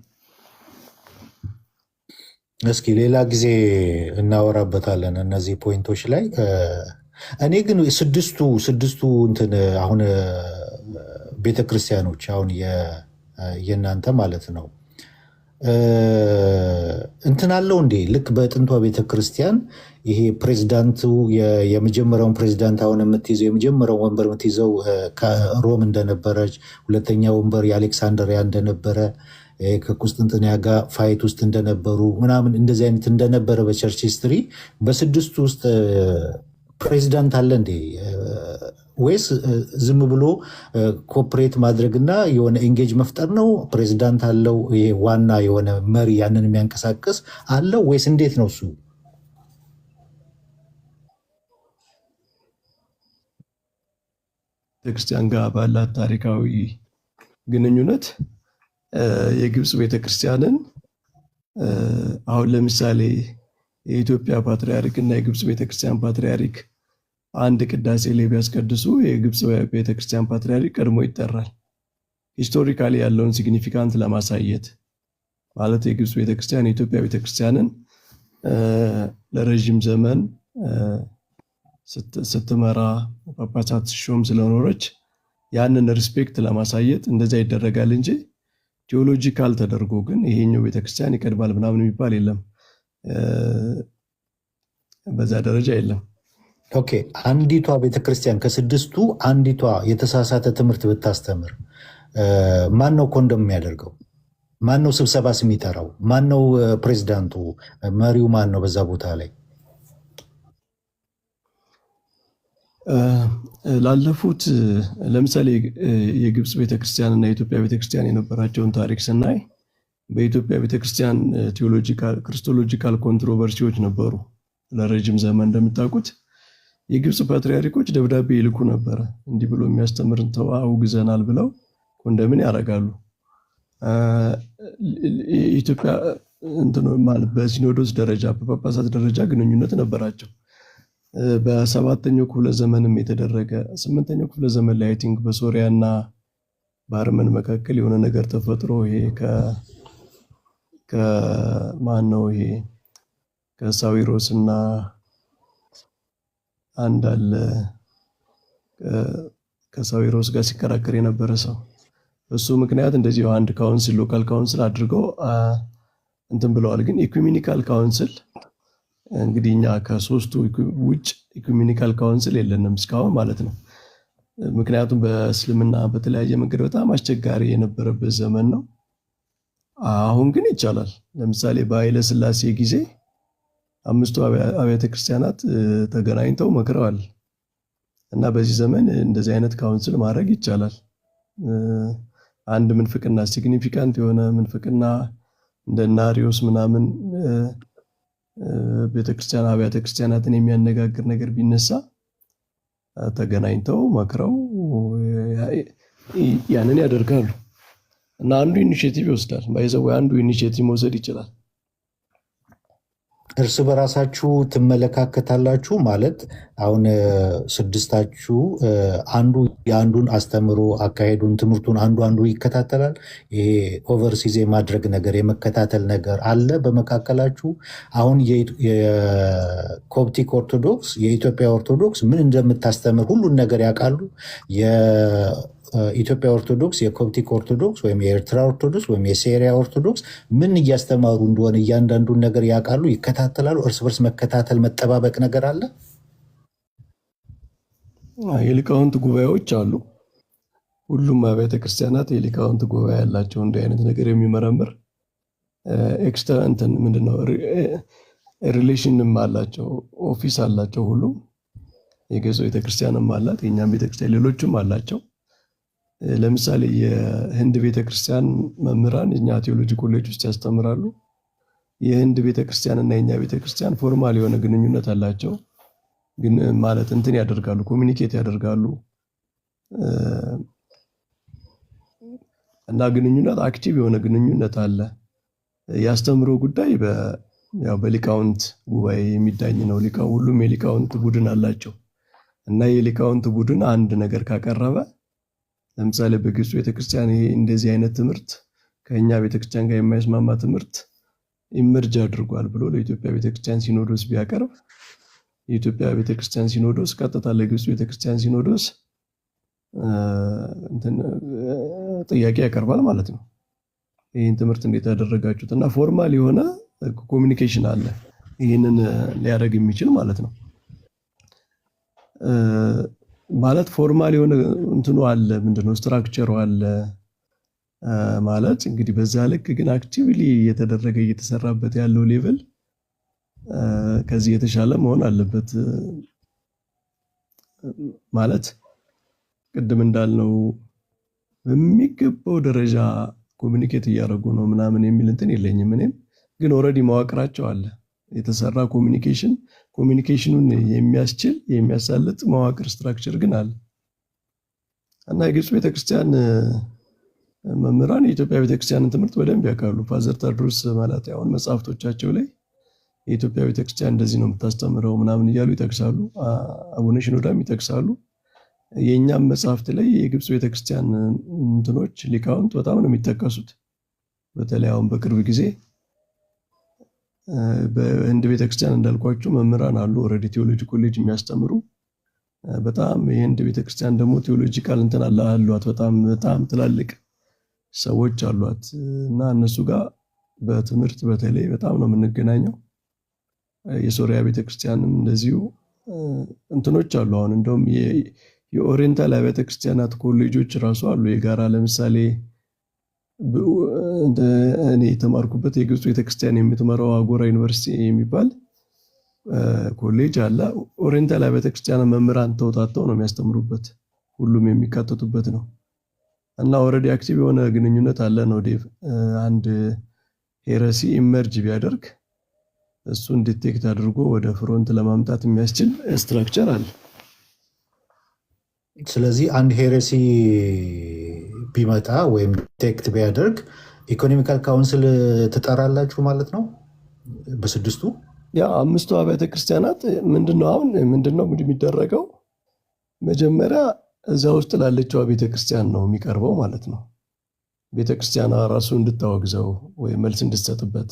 እስኪ ሌላ ጊዜ እናወራበታለን እነዚህ ፖይንቶች ላይ። እኔ ግን ስድስቱ እንትን አሁን ቤተክርስቲያኖች አሁን የእናንተ ማለት ነው እንትን አለው እንዴ? ልክ በጥንቷ ቤተክርስቲያን ይሄ ፕሬዚዳንቱ የመጀመሪያውን ፕሬዚዳንት አሁን የምትይዘው የመጀመሪያው ወንበር የምትይዘው ከሮም እንደነበረች፣ ሁለተኛ ወንበር የአሌክሳንድሪያ እንደነበረ፣ ከቁስጥንጥንያ ጋር ፋይት ውስጥ እንደነበሩ ምናምን እንደዚህ አይነት እንደነበረ በቸርች ሂስትሪ በስድስቱ ውስጥ ፕሬዚዳንት አለ እንዴ? ወይስ ዝም ብሎ ኮፕሬት ማድረግና የሆነ ኤንጌጅ መፍጠር ነው? ፕሬዚዳንት አለው ይሄ ዋና የሆነ መሪ ያንን የሚያንቀሳቅስ አለው ወይስ እንዴት ነው እሱ? ቤተክርስቲያን ጋር ባላት ታሪካዊ ግንኙነት የግብፅ ቤተክርስቲያንን አሁን ለምሳሌ የኢትዮጵያ ፓትርያርክ እና የግብፅ ቤተክርስቲያን ፓትርያርክ አንድ ቅዳሴ ላይ ቢያስቀድሱ የግብፅ ቤተክርስቲያን ፓትርያርክ ቀድሞ ይጠራል። ሂስቶሪካሊ ያለውን ሲግኒፊካንት ለማሳየት ማለት የግብፅ ቤተክርስቲያን የኢትዮጵያ ቤተክርስቲያንን ለረዥም ዘመን ስትመራ ጳጳሳት ሾም ስለኖረች ያንን ሪስፔክት ለማሳየት እንደዛ ይደረጋል እንጂ ቴዎሎጂካል ተደርጎ ግን ይሄኛው ቤተክርስቲያን ይቀድማል ምናምን የሚባል የለም። በዛ ደረጃ የለም። ኦኬ፣ አንዲቷ ቤተክርስቲያን ከስድስቱ አንዲቷ የተሳሳተ ትምህርት ብታስተምር ማን ነው ኮንደም የሚያደርገው? ማን ነው ስብሰባስ የሚጠራው? ማን ነው ፕሬዚዳንቱ? መሪው ማን ነው በዛ ቦታ ላይ? ላለፉት ለምሳሌ የግብፅ ቤተክርስቲያን እና የኢትዮጵያ ቤተክርስቲያን የነበራቸውን ታሪክ ስናይ በኢትዮጵያ ቤተክርስቲያን ክርስቶሎጂካል ኮንትሮቨርሲዎች ነበሩ ለረጅም ዘመን። እንደምታውቁት የግብፅ ፓትርያርኮች ደብዳቤ ይልኩ ነበረ። እንዲህ ብሎ የሚያስተምርን ተው አውግዘናል ብለው ኮንደምን ያደርጋሉ። ኢትዮጵያ በሲኖዶስ ደረጃ በጳጳሳት ደረጃ ግንኙነት ነበራቸው። በሰባተኛው ክፍለ ዘመንም የተደረገ 8ኛው ክፍለ ዘመን ላይ አይ ቲንክ በሶሪያ እና በአርመን መካከል የሆነ ነገር ተፈጥሮ ይሄ ከማን ነው ይሄ ከሳዊሮስ እና አንድ አለ ከሳዊሮስ ጋር ሲከራከር የነበረ ሰው እሱ ምክንያት እንደዚህ አንድ ካውንስል ሎካል ካውንስል አድርገው እንትን ብለዋል። ግን ኢኩሜኒካል ካውንስል እንግዲህ እኛ ከሶስቱ ውጭ ኢኩሜኒካል ካውንስል የለንም እስካሁን ማለት ነው። ምክንያቱም በእስልምና በተለያየ መንገድ በጣም አስቸጋሪ የነበረበት ዘመን ነው። አሁን ግን ይቻላል። ለምሳሌ በኃይለ ሥላሴ ጊዜ 5ቱ አብያተ ክርስቲያናት ተገናኝተው መክረዋል እና በዚህ ዘመን እንደዚህ አይነት ካውንስል ማድረግ ይቻላል። አንድ ምንፍቅና ሲግኒፊካንት የሆነ ምንፍቅና እንደነ አሪዮስ ምናምን ቤተክርስቲያን አብያተ ክርስቲያናትን የሚያነጋግር ነገር ቢነሳ ተገናኝተው መክረው ያንን ያደርጋሉ እና አንዱ ኢኒሼቲቭ ይወስዳል። ባይዘው አንዱ ኢኒሼቲቭ መውሰድ ይችላል። እርስ በራሳችሁ ትመለካከታላችሁ ማለት አሁን ስድስታችሁ አንዱ የአንዱን አስተምሮ አካሄዱን ትምህርቱን አንዱ ይከታተላል። ይሄ ኦቨርሲዝ ማድረግ ነገር የመከታተል ነገር አለ በመካከላችሁ። አሁን የኮፕቲክ ኦርቶዶክስ የኢትዮጵያ ኦርቶዶክስ ምን እንደምታስተምር ሁሉን ነገር ያውቃሉ። የኢትዮጵያ ኦርቶዶክስ የኮፕቲክ ኦርቶዶክስ ወይም የኤርትራ ኦርቶዶክስ ወይም የሴሪያ ኦርቶዶክስ ምን እያስተማሩ እንደሆነ እያንዳንዱን ነገር ያውቃሉ፣ ይከታተላሉ። እርስ በርስ መከታተል መጠባበቅ ነገር አለ። የሊቃውንት ጉባኤዎች አሉ። ሁሉም አብያተ ክርስቲያናት የሊቃውንት ጉባኤ ያላቸው እንዲህ አይነት ነገር የሚመረምር ኤክስትራ እንትን ምንድነው ሪሌሽንም አላቸው፣ ኦፊስ አላቸው። ሁሉም የግዕዝ ቤተክርስቲያንም አላት፣ የእኛም ቤተክርስቲያን ሌሎችም አላቸው። ለምሳሌ የህንድ ቤተክርስቲያን መምህራን እኛ ቴዎሎጂ ኮሌጅ ውስጥ ያስተምራሉ። የህንድ ቤተክርስቲያን እና የኛ ቤተክርስቲያን ፎርማል የሆነ ግንኙነት አላቸው። ግን ማለት እንትን ያደርጋሉ፣ ኮሚኒኬት ያደርጋሉ እና ግንኙነት አክቲቭ የሆነ ግንኙነት አለ። ያስተምሮ ጉዳይ በሊቃውንት ጉባኤ የሚዳኝ ነው። ሁሉም የሊቃውንት ቡድን አላቸው እና የሊቃውንት ቡድን አንድ ነገር ካቀረበ ለምሳሌ በግብጽ ቤተክርስቲያን ይሄ እንደዚህ አይነት ትምህርት ከኛ ቤተክርስቲያን ጋር የማይስማማ ትምህርት ኢመርጅ አድርጓል ብሎ ለኢትዮጵያ ቤተክርስቲያን ሲኖዶስ ቢያቀርብ የኢትዮጵያ ቤተክርስቲያን ሲኖዶስ ቀጥታ ለግብጽ ቤተክርስቲያን ሲኖዶስ ጥያቄ ያቀርባል ማለት ነው። ይህን ትምህርት እንዴት ያደረጋችሁት? እና ፎርማል የሆነ ኮሚኒኬሽን አለ ይህንን ሊያደርግ የሚችል ማለት ነው። ማለት ፎርማል የሆነ እንትኑ አለ፣ ምንድነው ስትራክቸሩ አለ ማለት እንግዲህ በዛ ልክ ግን አክቲቭሊ እየተደረገ እየተሰራበት ያለው ሌቭል ከዚህ የተሻለ መሆን አለበት። ማለት ቅድም እንዳልነው በሚገባው ደረጃ ኮሚኒኬት እያደረጉ ነው ምናምን የሚል እንትን የለኝም። እኔም ግን ኦልሬዲ መዋቅራቸው አለ የተሰራ ኮሚኒኬሽኑን የሚያስችል የሚያሳልጥ መዋቅር ስትራክቸር ግን አለ እና የግብጽ ቤተክርስቲያን መምህራን የኢትዮጵያ ቤተክርስቲያንን ትምህርት በደንብ ያውቃሉ። ፋዘር ታድሮስ ማለት አሁን መጽሐፍቶቻቸው ላይ የኢትዮጵያ ቤተክርስቲያን እንደዚህ ነው የምታስተምረው ምናምን እያሉ ይጠቅሳሉ። አቡነ ሽኖዳም ይጠቅሳሉ። የእኛም መጽሐፍት ላይ የግብጽ ቤተክርስቲያን እንትኖች ሊቃውንት በጣም ነው የሚጠቀሱት። በተለይ አሁን በቅርብ ጊዜ በህንድ ቤተክርስቲያን እንዳልኳችሁ መምህራን አሉ ኦልሬዲ ቴዎሎጂ ኮሌጅ የሚያስተምሩ። በጣም የህንድ ቤተክርስቲያን ደግሞ ቴዎሎጂካል እንትን አሏት፣ በጣም ትላልቅ ሰዎች አሏት እና እነሱ ጋር በትምህርት በተለይ በጣም ነው የምንገናኘው። የሶሪያ ቤተክርስቲያንም እንደዚሁ እንትኖች አሉ። አሁን እንደውም የኦሪየንታል አብያተ ክርስቲያናት ኮሌጆች ራሱ አሉ የጋራ። ለምሳሌ እኔ የተማርኩበት የግብጽ ቤተክርስቲያን የምትመራው አጎራ ዩኒቨርሲቲ የሚባል ኮሌጅ አለ። ኦሪየንታል አብያተ ክርስቲያን መምህራን ተውጣጥተው ነው የሚያስተምሩበት፣ ሁሉም የሚካተቱበት ነው እና ኦልሬዲ አክቲቭ የሆነ ግንኙነት አለ ነው ዴቭ። አንድ ሄረሲ ኢመርጅ ቢያደርግ እሱን ዲቴክት አድርጎ ወደ ፍሮንት ለማምጣት የሚያስችል ስትራክቸር አለ። ስለዚህ አንድ ሄረሲ ቢመጣ ወይም ዲቴክት ቢያደርግ ኢኮኖሚካል ካውንስል ትጠራላችሁ ማለት ነው በስድስቱ? ያ 5ቱ አብያተ ክርስቲያናት ምንድነው አሁን ምንድነው የሚደረገው? መጀመሪያ እዛ ውስጥ ላለችው ቤተክርስቲያን ነው የሚቀርበው ማለት ነው። ቤተክርስቲያኗ ራሱ እንድታወግዘው ወይ መልስ እንድትሰጥበት፣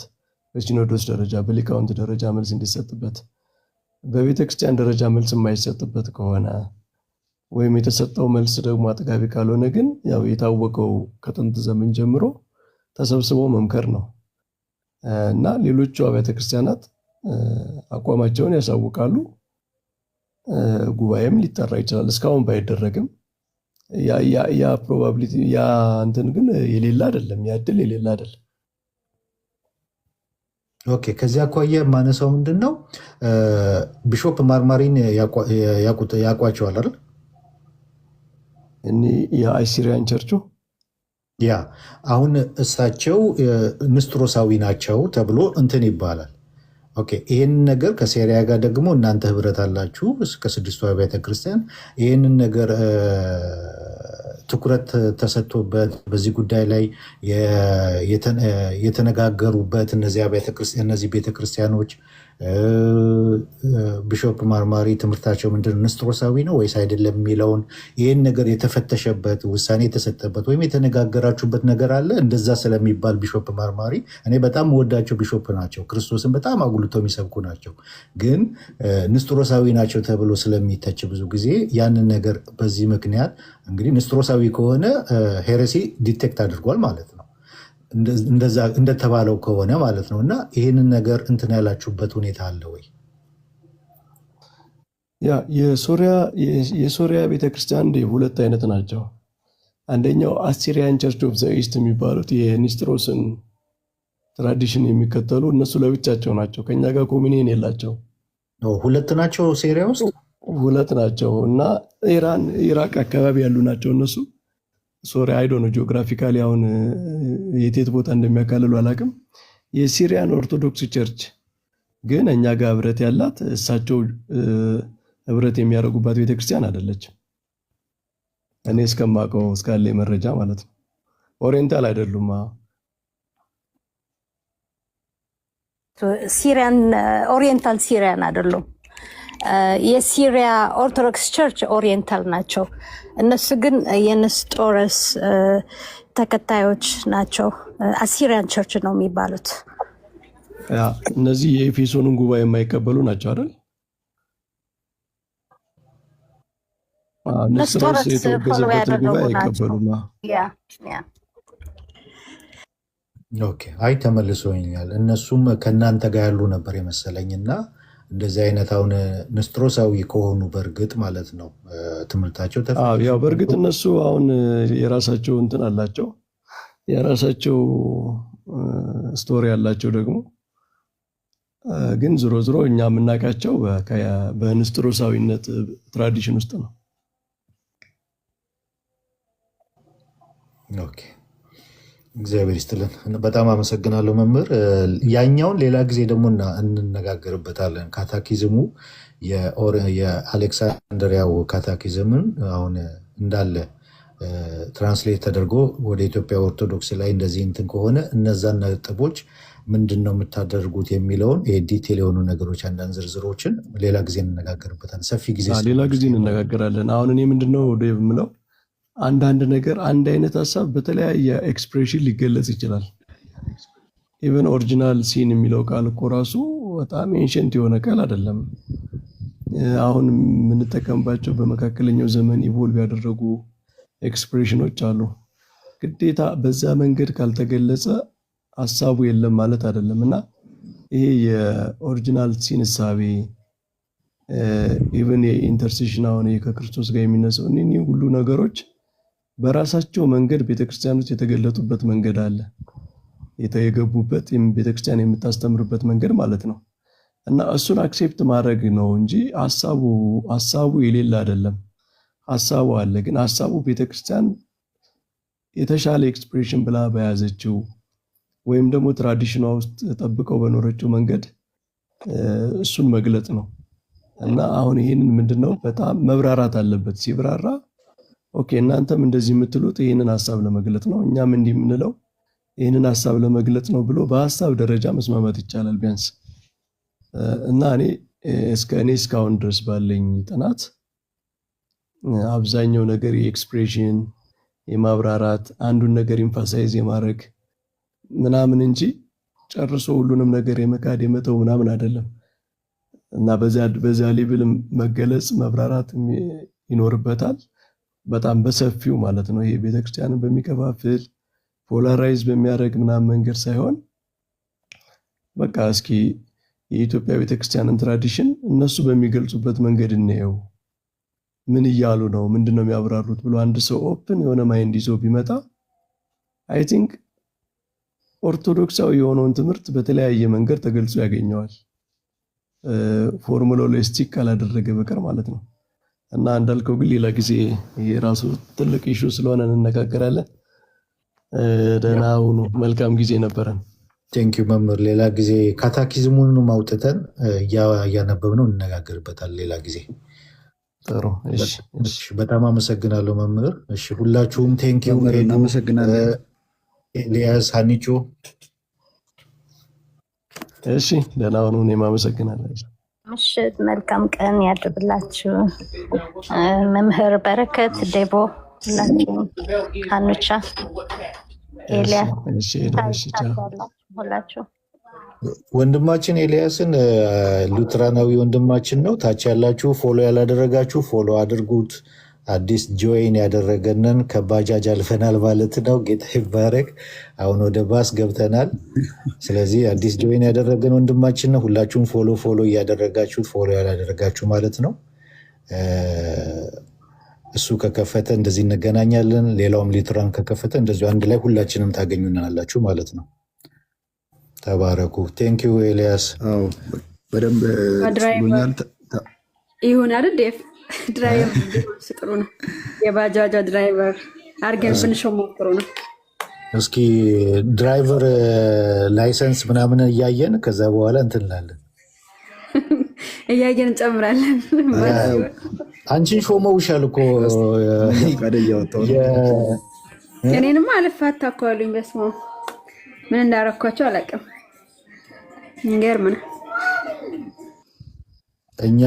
በሲኖዶስ ደረጃ በሊቃውንት ደረጃ መልስ እንድትሰጥበት። በቤተክርስቲያን ደረጃ መልስ የማይሰጥበት ከሆነ ወይም የተሰጠው መልስ ደግሞ አጥጋቢ ካልሆነ ግን ያው የታወቀው ከጥንት ዘመን ጀምሮ ተሰብስቦ መምከር ነው እና ሌሎቹ አብያተ ክርስቲያናት አቋማቸውን ያሳውቃሉ። ጉባኤም ሊጠራ ይችላል። እስካሁን ባይደረግም ያ ፕሮባቢሊቲ ያ እንትን ግን የሌለ አይደለም፣ ያ እድል የሌለ አይደለም። ኦኬ። ከዚያ አኳያ የማነሳው ምንድን ነው ቢሾፕ ማርማሪን ያውቋቸዋል አይደል? እኔ የአይሲሪያን ቸርቹ ያ አሁን እሳቸው ንስጥሮሳዊ ናቸው ተብሎ እንትን ይባላል። ኦኬ። ይህን ነገር ከሴሪያ ጋር ደግሞ እናንተ ህብረት አላችሁ ከስድስቱ አብያተ ክርስቲያን ይህንን ነገር ትኩረት ተሰጥቶበት በዚህ ጉዳይ ላይ የተነጋገሩበት እነዚህ ቤተክርስቲያኖች ቢሾፕ ማርማሪ ትምህርታቸው ምንድን ነው ንስጥሮሳዊ ነው ወይስ አይደለም የሚለውን ይህን ነገር የተፈተሸበት ውሳኔ የተሰጠበት ወይም የተነጋገራችሁበት ነገር አለ? እንደዛ ስለሚባል ቢሾፕ ማርማሪ እኔ በጣም ወዳቸው ቢሾፕ ናቸው። ክርስቶስን በጣም አጉልቶ የሚሰብኩ ናቸው። ግን ንስጥሮሳዊ ናቸው ተብሎ ስለሚተች ብዙ ጊዜ ያንን ነገር በዚህ ምክንያት እንግዲህ ንስጥሮሳዊ ከሆነ ሄረሲ ዲቴክት አድርጓል ማለት ነው እንደተባለው ከሆነ ማለት ነው። እና ይህንን ነገር እንትን ያላችሁበት ሁኔታ አለ ወይ? ያ የሶሪያ ቤተክርስቲያን ሁለት አይነት ናቸው። አንደኛው አሲሪያን ቸርች ኦፍ ዘ ኢስት የሚባሉት የኒስጥሮስን ትራዲሽን የሚከተሉ እነሱ ለብቻቸው ናቸው። ከኛ ጋር ኮሚኒየን የላቸው። ሁለት ናቸው። ሴሪያ ውስጥ ሁለት ናቸው እና ኢራቅ አካባቢ ያሉ ናቸው እነሱ። ሶሪያ አይዶ ነው ጂኦግራፊካሊ አሁን የቴት ቦታ እንደሚያካልሉ አላውቅም። የሲሪያን ኦርቶዶክስ ቸርች ግን እኛ ጋር ህብረት ያላት እሳቸው ህብረት የሚያደርጉባት ቤተክርስቲያን አይደለችም። እኔ እስከማውቀው እስካለ መረጃ ማለት ነው። ኦሪየንታል አይደሉም። ሲሪያን ኦሪየንታል ሲሪያን አይደሉም። የሲሪያ ኦርቶዶክስ ቸርች ኦሪየንታል ናቸው። እነሱ ግን የንስጥሮስ ተከታዮች ናቸው። አሲሪያን ቸርች ነው የሚባሉት። እነዚህ የኤፌሶንን ጉባኤ የማይቀበሉ ናቸው አይደል? ንስጥሮስ የተወገዘበት ጉባኤ አይቀበሉም። ኦኬ። አይ ተመልሶኛል። እነሱም ከእናንተ ጋር ያሉ ነበር የመሰለኝና እንደዚህ አይነት አሁን ንስጥሮሳዊ ከሆኑ በእርግጥ ማለት ነው ትምህርታቸው ያው በእርግጥ እነሱ አሁን የራሳቸው እንትን አላቸው፣ የራሳቸው ስቶሪ አላቸው ደግሞ ግን ዝሮ ዝሮ እኛ የምናውቃቸው በንስጥሮሳዊነት ትራዲሽን ውስጥ ነው። ኦኬ። እግዚአብሔር ይስጥልን። በጣም አመሰግናለሁ መምህር። ያኛውን ሌላ ጊዜ ደግሞ እንነጋገርበታለን። ካታኪዝሙ የአሌክሳንድሪያው ካታኪዝምን አሁን እንዳለ ትራንስሌት ተደርጎ ወደ ኢትዮጵያ ኦርቶዶክስ ላይ እንደዚህ እንትን ከሆነ እነዛን ነጥቦች ምንድን ነው የምታደርጉት የሚለውን ዲቴል የሆኑ ነገሮች አንዳንድ ዝርዝሮችን ሌላ ጊዜ እንነጋገርበታለን። ሰፊ ጊዜ ሌላ ጊዜ እንነጋገራለን። አሁን እኔ ምንድነው የምለው አንዳንድ ነገር አንድ አይነት ሀሳብ በተለያየ ኤክስፕሬሽን ሊገለጽ ይችላል። ኢቨን ኦሪጂናል ሲን የሚለው ቃል እኮ ራሱ በጣም ኤንሸንት የሆነ ቃል አይደለም። አሁን የምንጠቀምባቸው በመካከለኛው ዘመን ኢቮልቭ ያደረጉ ኤክስፕሬሽኖች አሉ። ግዴታ በዛ መንገድ ካልተገለጸ ሀሳቡ የለም ማለት አይደለም እና ይሄ የኦሪጂናል ሲን እሳቤ ኢቨን የኢንተርሴሽን አሁን ከክርስቶስ ጋር የሚነሳው እኒህ ሁሉ ነገሮች በራሳቸው መንገድ ቤተክርስቲያን ውስጥ የተገለጡበት መንገድ አለ። የገቡበት ቤተክርስቲያን የምታስተምርበት መንገድ ማለት ነው እና እሱን አክሴፕት ማድረግ ነው እንጂ ሀሳቡ የሌለ አይደለም። ሀሳቡ አለ፣ ግን ሀሳቡ ቤተክርስቲያን የተሻለ ኤክስፕሬሽን ብላ በያዘችው ወይም ደግሞ ትራዲሽኗ ውስጥ ጠብቀው በኖረችው መንገድ እሱን መግለጽ ነው እና አሁን ይህንን ምንድነው በጣም መብራራት አለበት። ሲብራራ ኦኬ እናንተም እንደዚህ የምትሉት ይህንን ሀሳብ ለመግለጽ ነው፣ እኛም እንዲህ የምንለው ይህንን ሀሳብ ለመግለጽ ነው ብሎ በሀሳብ ደረጃ መስማማት ይቻላል ቢያንስ። እና እኔ እስካሁን ድረስ ባለኝ ጥናት አብዛኛው ነገር የኤክስፕሬሽን የማብራራት አንዱን ነገር ኢንፋሳይዝ የማድረግ ምናምን እንጂ ጨርሶ ሁሉንም ነገር የመካድ የመተው ምናምን አይደለም። እና በዛ ሌቭል መገለጽ መብራራት ይኖርበታል በጣም በሰፊው ማለት ነው። ይሄ ቤተክርስቲያንን በሚከፋፍል ፖላራይዝ በሚያደርግ ምናምን መንገድ ሳይሆን በቃ እስኪ የኢትዮጵያ ቤተክርስቲያንን ትራዲሽን እነሱ በሚገልጹበት መንገድ እንየው ምን እያሉ ነው ምንድነው የሚያብራሩት ብሎ አንድ ሰው ኦፕን የሆነ ማይንድ ይዞ ቢመጣ አይ ቲንክ ኦርቶዶክሳዊ የሆነውን ትምህርት በተለያየ መንገድ ተገልጾ ያገኘዋል። ፎርሙላው ላይ ስቲክ ካላደረገ በቀር ማለት ነው። እና እንዳልከው ግን ሌላ ጊዜ የራሱ ትልቅ ኢሹ ስለሆነ እንነጋገራለን። ደህና ሁኑ። መልካም ጊዜ ነበረን። ቴንኪው መምህር። ሌላ ጊዜ ካታኪዝሙን ማውጥተን እያነበብነው እንነጋገርበታል ሌላ ጊዜ። ጥሩ። በጣም አመሰግናለሁ መምህር። እሺ ሁላችሁም ቴንኪው። እናመሰግናለን። ኤልያስ፣ ሀኒቾ እሺ ደህና ሁኑ። እኔም አመሰግናለሁ። ምሽት መልካም ቀን ያድርግላችሁ። መምህር በረከት፣ ዴቦ፣ ሁላችሁም፣ ሀኑቻ፣ ኤልያስ ሁላችሁ። ወንድማችን ኤልያስን ሉትራናዊ ወንድማችን ነው። ታች ያላችሁ ፎሎ ያላደረጋችሁ ፎሎ አድርጉት። አዲስ ጆይን ያደረገንን ከባጃጅ አልፈናል ማለት ነው። ጌታ ይባረክ። አሁን ወደ ባስ ገብተናል። ስለዚህ አዲስ ጆይን ያደረገን ወንድማችን ነው። ሁላችሁም ፎሎ እያደረጋችሁት ፎሎ ያላደረጋችሁ ማለት ነው። እሱ ከከፈተ እንደዚህ እንገናኛለን። ሌላውም ሊትራን ከከፈተ እንደዚሁ አንድ ላይ ሁላችንም ታገኙናላችሁ ማለት ነው። ተባረኩ። ቴንኪው ኤልያስ። በደንብ ብሎኛል። ይሁን አይደል ዴፍ? ድራይቨር ጥሩ ነው። የባጃጃ ድራይቨር አርገን ብንሾም ጥሩ ነው። እስኪ ድራይቨር ላይሰንስ ምናምን እያየን ከዛ በኋላ እንትን እንላለን። እያየን እንጨምራለን። አንቺን ሾመውሻል እኮ እኔንማ አልፋታ እኮ አሉኝ። በስመ አብ ምን እንዳረኳቸው አላውቅም። የሚገርም ነው። እኛ